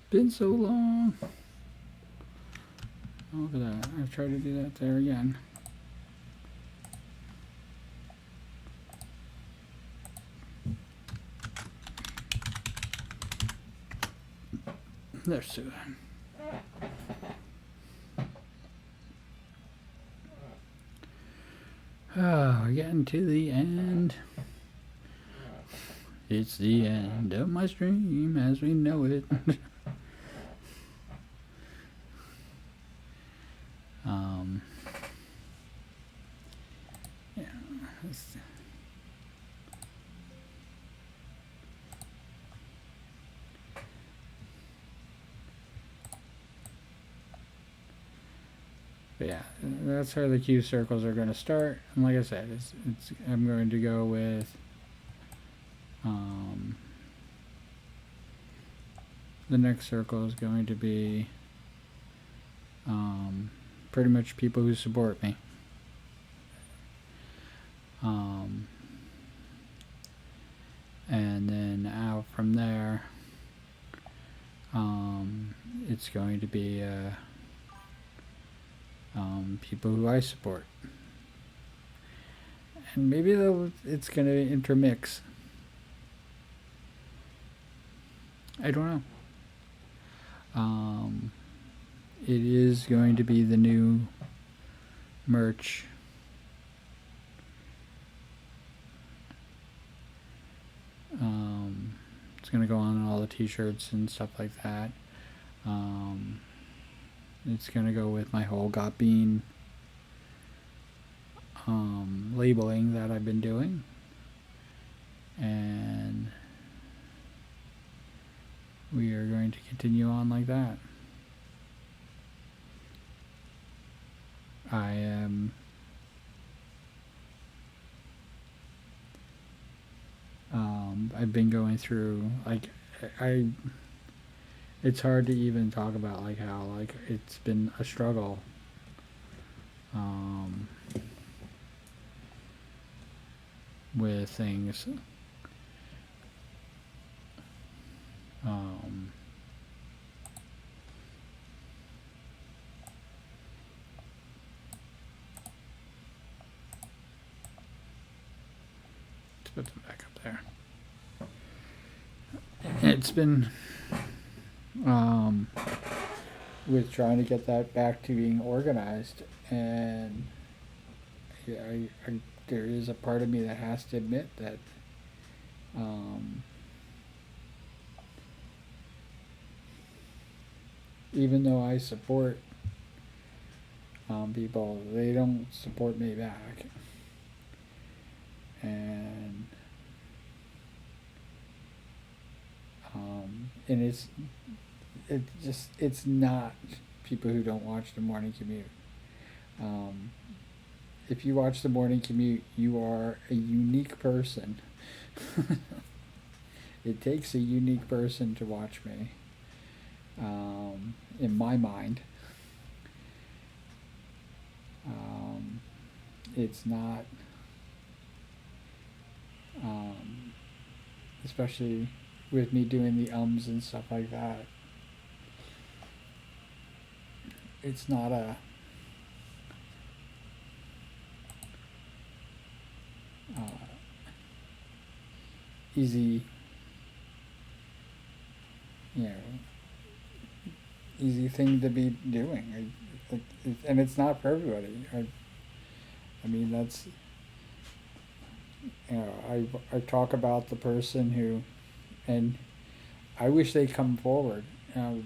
Been so long. Oh, look at that. I've tried to do that there again. There's Sue. Oh, we're getting to the end. It's the end of my stream as we know it. Yeah. But yeah, that's how the Q circles are going to start. And like I said, I'm going to go with the next circle is going to be pretty much people who support me. And then out from there, it's going to be people who I support. And maybe it's going to intermix. I don't know. Um, it is going to be the new merch. It's going to go on all the t-shirts and stuff like that. It's going to go with my whole Got Bean labeling that I've been doing. And we are going to continue on like that. I am I've been going through like it's hard to even talk about like how like it's been a struggle with things. Let's put them back up there. It's been with trying to get that back to being organized, and yeah, there is a part of me that has to admit that even though I support people, they don't support me back, and it's not people who don't watch the morning commute. If you watch the morning commute, you are a unique person. It takes a unique person to watch me, in my mind. It's not, especially with me doing the ums and stuff like that. It's not a easy, easy thing to be doing. And it's not for everybody. I mean, that's, I talk about the person who, and I wish they'd come forward.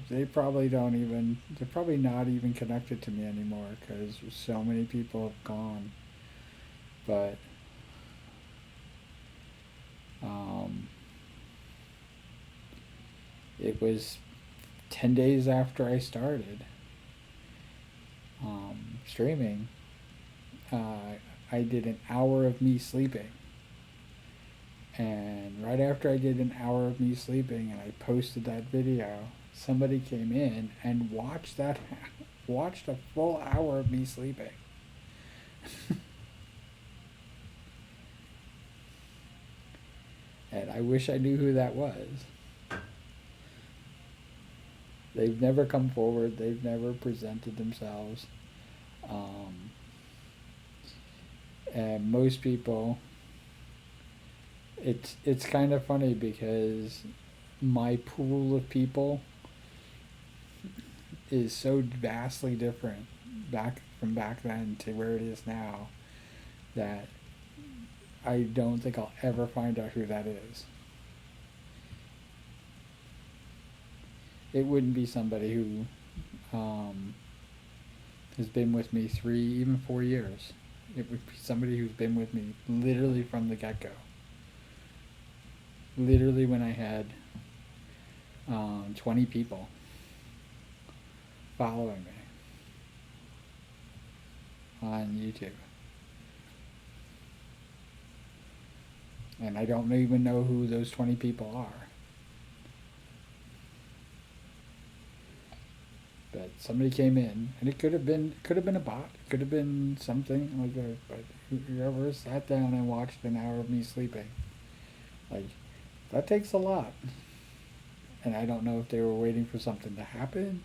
They probably don't even, they're probably not even connected to me anymore because so many people have gone. But it was 10 days after I started streaming. I did an hour of me sleeping. And right after I did an hour of me sleeping and I posted that video, somebody came in and watched a full hour of me sleeping. And I wish I knew who that was. They've never come forward. They've never presented themselves. And most people, it's kind of funny because my pool of people is so vastly different from back then to where it is now that I don't think I'll ever find out who that is. It wouldn't be somebody who has been with me 3, even 4 years. It would be somebody who's been with me literally from the get-go. Literally when I had 20 people following me on YouTube. And I don't even know who those 20 people are. But somebody came in, and it could have been a bot, it could have been something like that. But whoever sat down and watched an hour of me sleeping, like, that takes a lot. And I don't know if they were waiting for something to happen,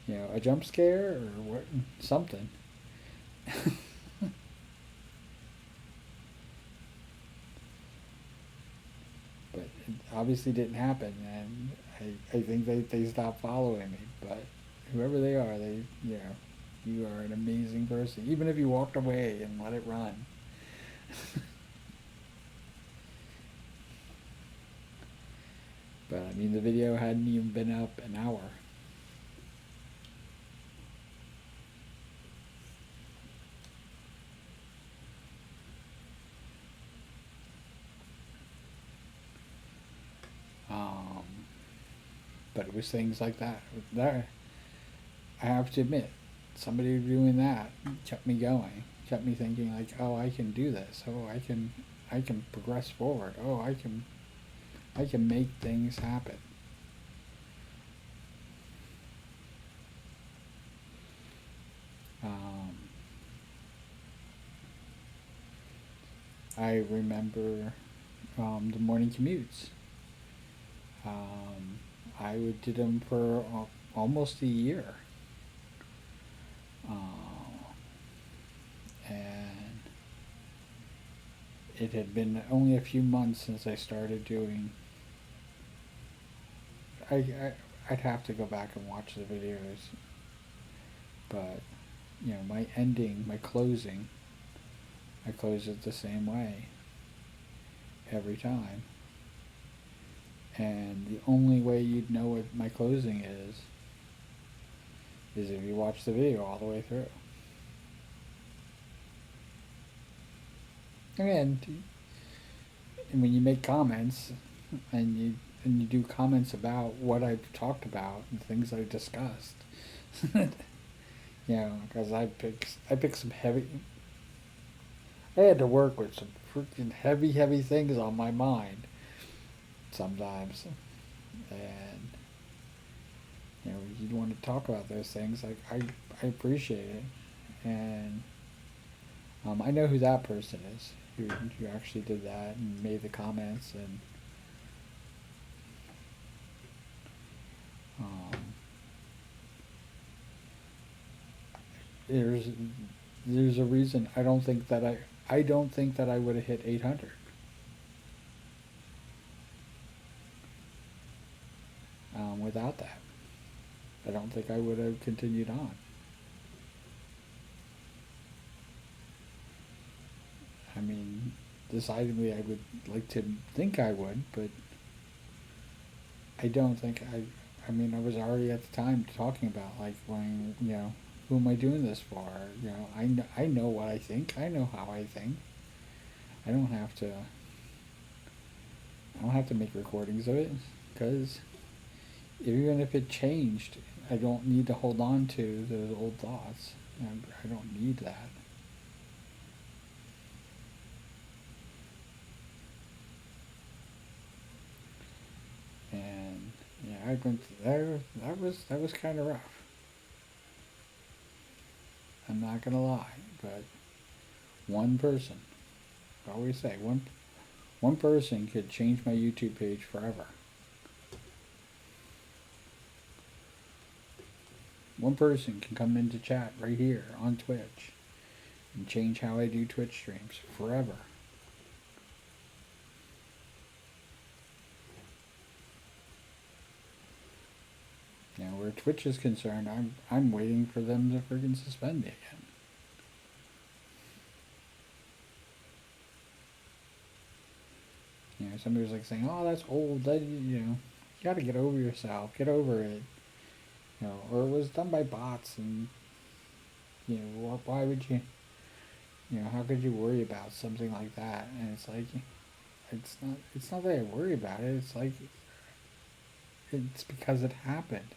a jump scare or what, something. But it obviously didn't happen, and I think they stopped following me, but whoever they are, you are an amazing person. Even if you walked away and let it run. But I mean, the video hadn't even been up an hour. Um, but it was things like that. There, I have to admit, somebody doing that kept me going, kept me thinking like, oh, I can do this. Oh, I can progress forward. Oh, I can make things happen. Um, I remember the morning commutes. I did them for almost a year. And it had been only a few months since I started doing. I'd have to go back and watch the videos, but my ending, my closing, I close it the same way every time. And the only way you'd know what my closing is if you watch the video all the way through. And when you make comments and you do comments about what I've talked about and things I've discussed, because I picked some heavy. I had to work with some freaking heavy things on my mind sometimes, and you want to talk about those things. Like I appreciate it, and I know who that person is who actually did that and made the comments, and there's a reason. I don't think that I would have hit 800. Without that, I don't think I would have continued on. I mean, decidedly, I would like to think I would, but I don't think I. I mean, I was already at the time talking about like when who am I doing this for? I know what I think. I know how I think. I don't have to. I don't have to make recordings of it because even if it changed, I don't need to hold on to those old thoughts. I don't need that. And I went there. That was kind of rough. I'm not gonna lie, but one person, I always say one person could change my YouTube page forever. One person can come into chat right here on Twitch and change how I do Twitch streams forever. Now, where Twitch is concerned, I'm waiting for them to freaking suspend me again. Somebody was like saying, "Oh, that's old. You got to get over yourself. Get over it." Or it was done by bots, and why would you? How could you worry about something like that? And it's like, it's not that I worry about it. It's like, it's because it happened.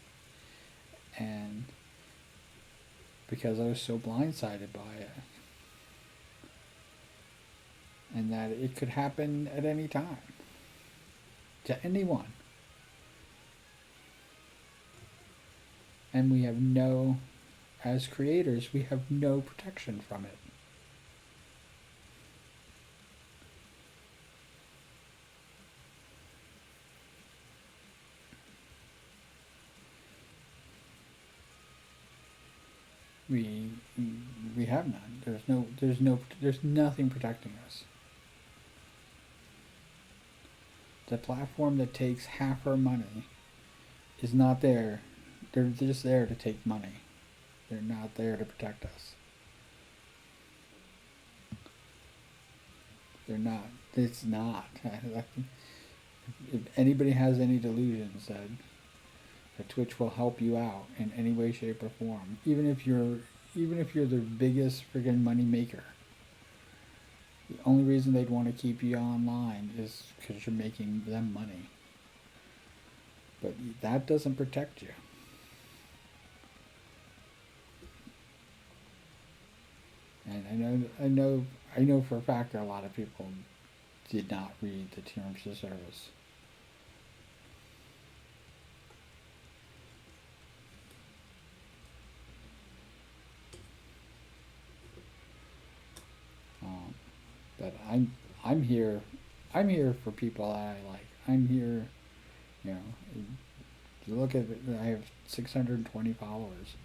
And because I was so blindsided by it. And that it could happen at any time. To anyone. And we have as creators, we have no protection from it. We have none. There's nothing protecting us. The platform that takes half our money is not there. They're just there to take money. They're not there to protect us. They're not. It's not. If anybody has any delusions that Twitch will help you out in any way, shape, or form, even if you're the biggest friggin' money maker, the only reason they'd want to keep you online is because you're making them money. But that doesn't protect you. And I know for a fact that a lot of people did not read the terms of service. But I'm here. I'm here for people that I like. I'm here. You know, you look at it, I have 620 followers.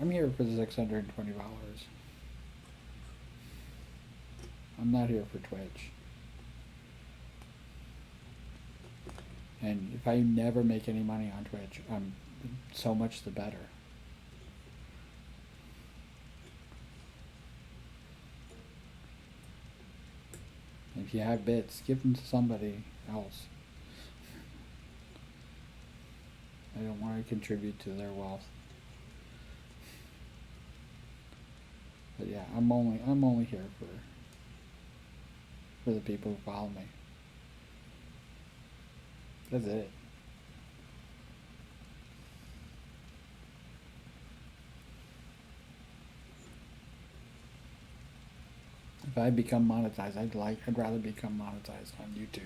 I'm here for the 620 followers. I'm not here for Twitch. And if I never make any money on Twitch, so much the better. If you have bits, give them to somebody else. I don't want to contribute to their wealth. But yeah, I'm only here for the people who follow me. That's it. If I become monetized, I'd rather become monetized on YouTube.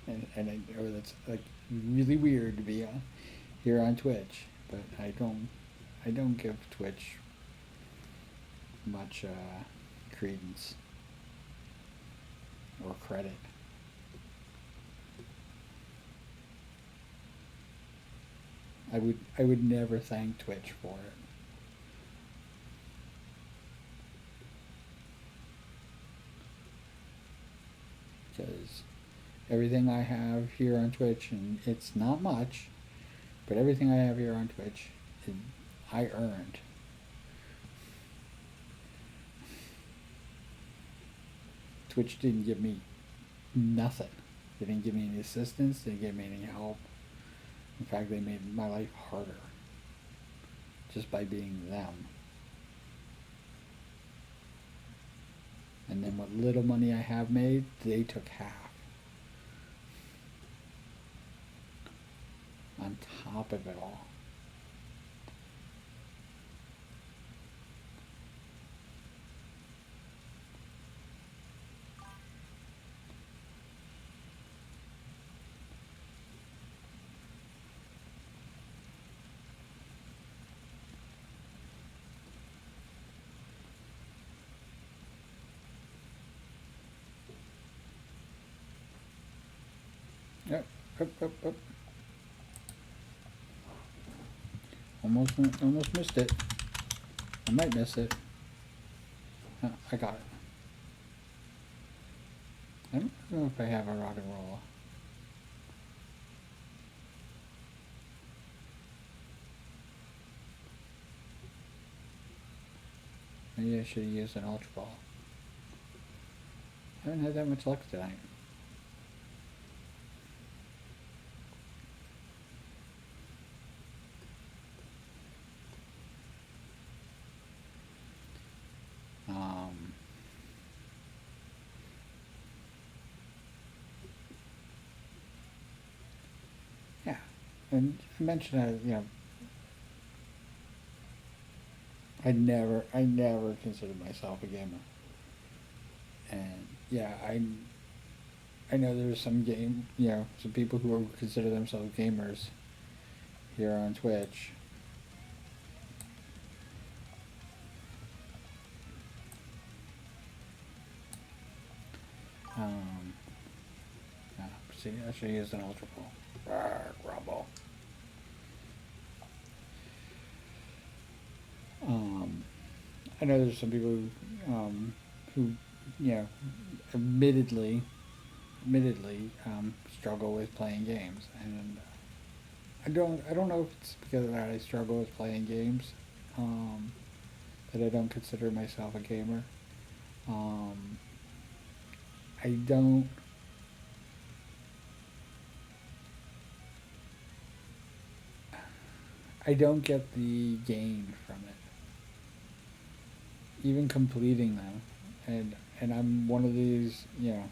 And I know that's like really weird to be here on Twitch, but I don't give Twitch much credence or credit. I would never thank Twitch for it. Because everything I have here on Twitch, and it's not much, but everything I have here on Twitch, I earned. Twitch didn't give me nothing. They didn't give me any assistance. They didn't give me any help. In fact, they made my life harder just by being them. And then what little money I have made, they took half. On top of it all. Up. Almost missed it. I might miss it. Oh, I got it. I don't know if I have a rock and roll. Maybe I should have used an Ultra Ball. I haven't had that much luck tonight. Yeah, and I mentioned that, you know, I never considered myself a gamer. And yeah, I know there's some some people who consider themselves gamers here on Twitch. See, I should use an Ultra Ball. Grumble. I know there's some people who you know, admittedly, struggle with playing games, and I don't know if it's because of that I struggle with playing games, um, that I don't consider myself a gamer. Um, I don't. I don't get the gain from it, even completing them, and I'm one of these, you know.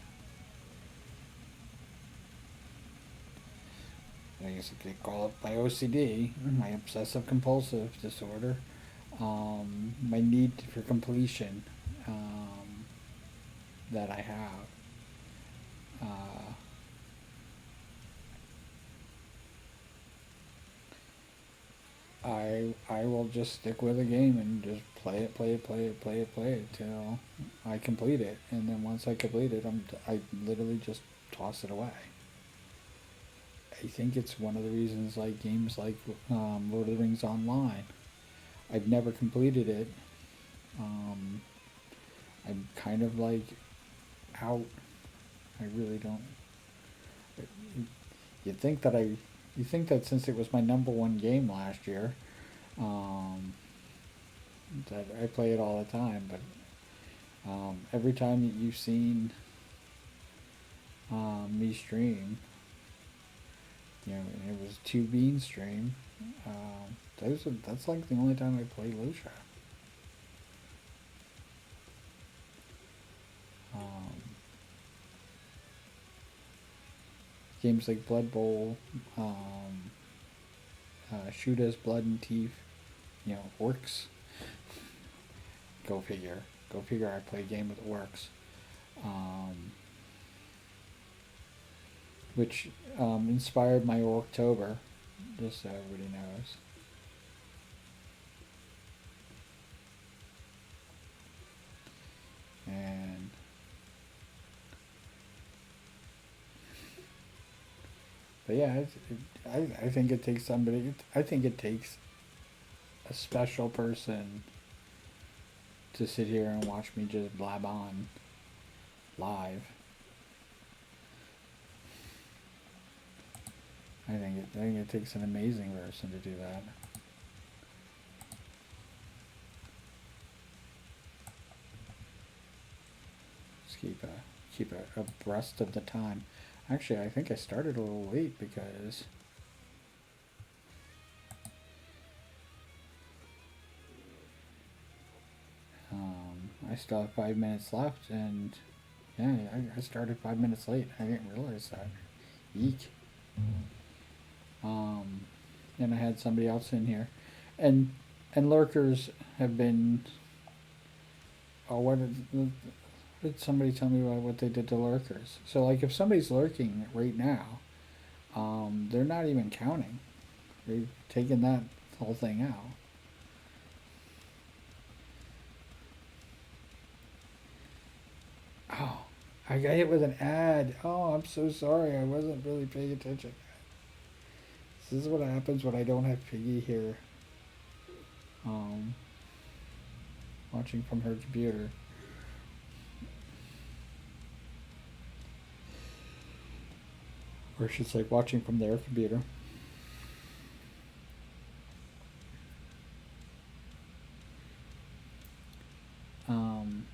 I guess you could call it my OCD, my obsessive compulsive disorder, my need for completion, that I have. Uh, I will just stick with a game and just play it till I complete it, and then once I complete it, I literally just toss it away. I think it's one of the reasons like games like Lord of the Rings Online. I've never completed it. Um, I'm kind of like out. I really don't. You think that I, you think that since it was my number one game last year, um, that I play it all the time. But every time that you've seen me stream, you know, and it was two bean stream. That's like the only time I play Lucia. Um, Games like Blood Bowl, Shoot Us Blood and Teeth, you know, Orcs. Go figure. Go figure. I play a game with Orcs, um, which inspired my Orktober. Just so everybody knows. And but yeah, I think it takes somebody. I think it takes a special person to sit here and watch me just blab on live. I think it takes an amazing person to do that. Just keep abreast of the time. Actually, I think I started a little late because I still have 5 minutes left, and yeah, I started 5 minutes late. I didn't realize that. Eek. Um, and I had somebody else in here, and lurkers have been. Oh, did somebody tell me about what they did to lurkers? So like, if somebody's lurking right now, they're not even counting. They've taken that whole thing out. Oh, I got hit with an ad. Oh, I'm so sorry. I wasn't really paying attention. This is what happens when I don't have Piggy here, um, watching from her computer. Or she's like watching from their computer. Um,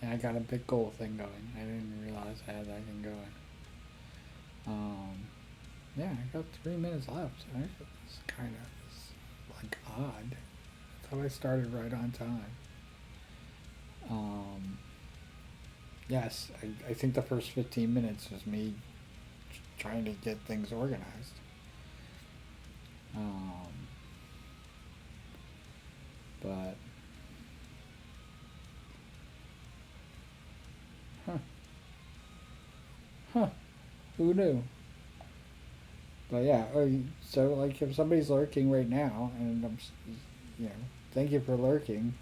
and I got a big goal thing going. I didn't realize I had that thing going. Yeah, I got 3 minutes left. It's kind of like odd. I thought I started right on time. Um, yes, I think the first 15 minutes was me trying to get things organized. Um, but, huh, huh, who knew? But yeah, so like if somebody's lurking right now, and you know, thank you for lurking.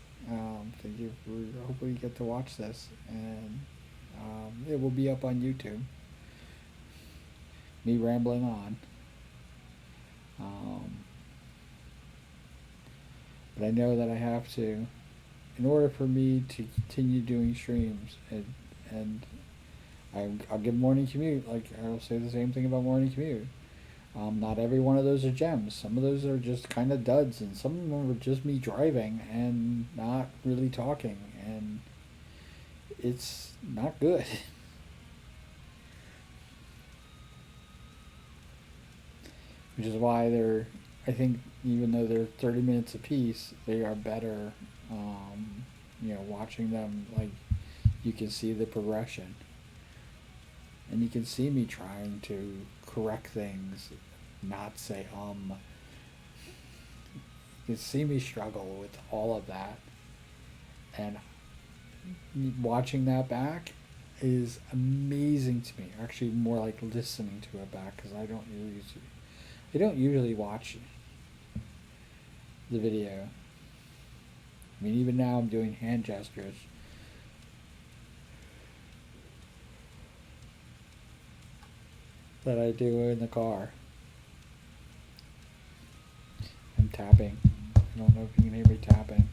Thank you for, hopefully you get to watch this, and it will be up on YouTube. me rambling on. Um, but I know that I have to, in order for me to continue doing streams, and I'll give morning commute. Like I'll say the same thing about morning commute. Not every one of those are gems. Some of those are just kind of duds, and some of them are just me driving and not really talking, and it's not good. Which is why they're, I think, even though they're 30 minutes apiece, they are better. Watching them, like, you can see the progression. And you can see me trying to correct things, not say. You can see me struggle with all of that. And watching that back is amazing to me. Actually, more like listening to it back, because I don't usually watch the video. I mean, even now I'm doing hand gestures. That I do in the car. I'm tapping. I don't know if you can hear me tapping.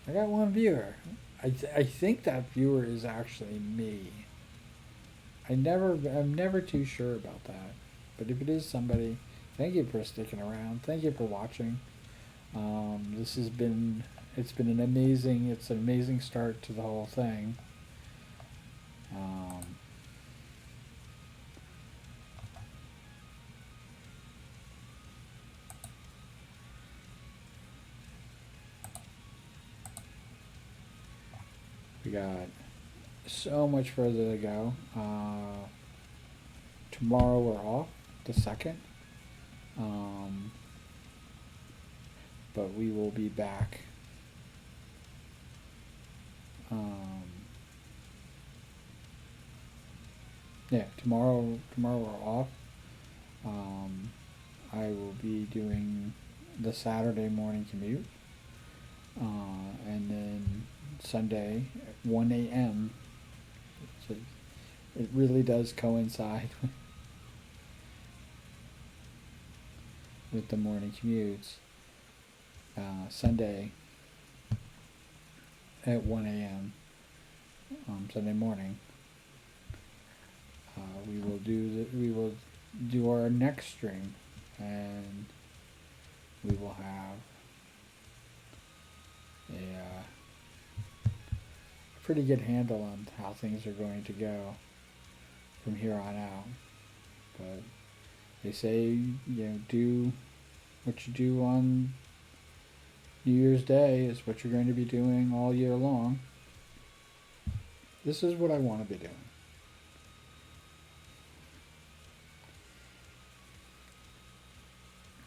I got one viewer. I think that viewer is actually me. I'm never too sure about that. But if it is somebody, thank you for sticking around. Thank you for watching. It's been an amazing start to the whole thing. We got so much further to go. Tomorrow we're off, the 2nd. But we will be back. Tomorrow we're off. I will be doing the Saturday morning commute. And then Sunday at 1 a.m. So it really does coincide with the morning commutes. Sunday at 1 a.m. Sunday morning. We will do our next stream, and we will have a pretty good handle on how things are going to go from here on out. But they say, do what you do on New Year's Day is what you're going to be doing all year long. This is what I want to be doing.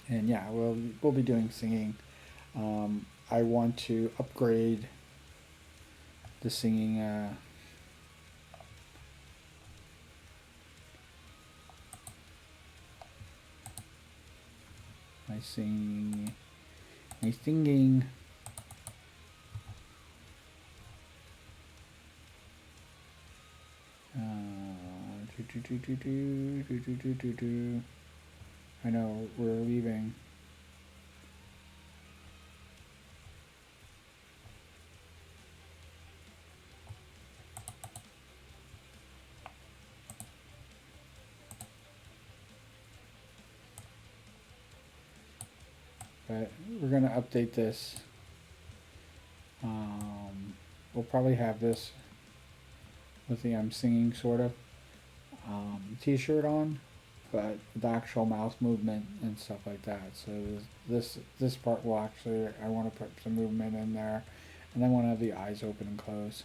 And yeah, we'll be doing singing. I want to upgrade the singing. My singing. I know we're leaving. But we're gonna update this. We'll probably have this with the I'm singing sort of t-shirt on, but the actual mouth movement and stuff like that. So this part will actually, I want to put some movement in there, and I want to have the eyes open and close.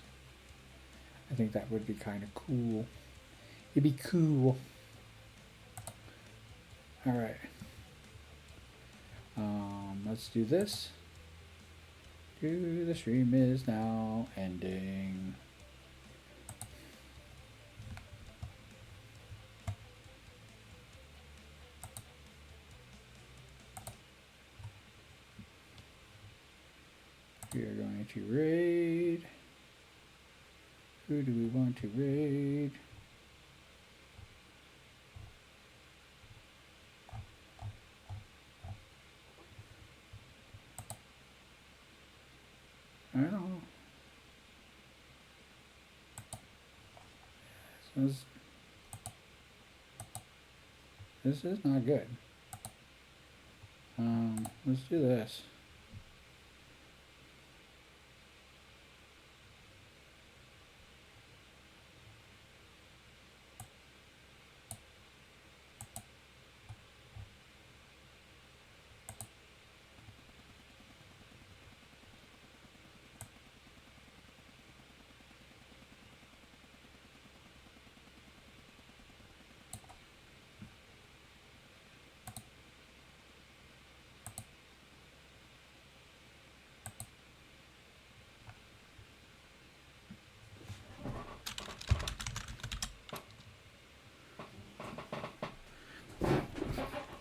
I think that would be kind of cool. It'd be cool. All right. Let's do this. The stream is now ending. We are going to raid. Who do we want to raid? I don't know. This is not good. Let's do this.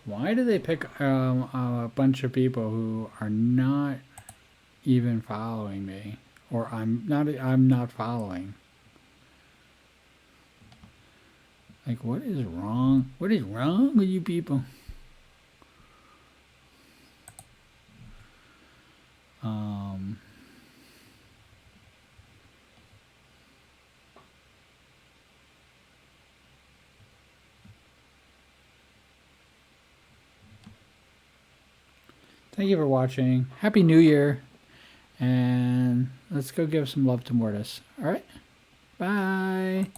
Why do they pick a bunch of people who are not even following me, or I'm not following? Like, what is wrong? What is wrong with you people? Thank you for watching. Happy New Year. And let's go give some love to Mortis. All right. Bye.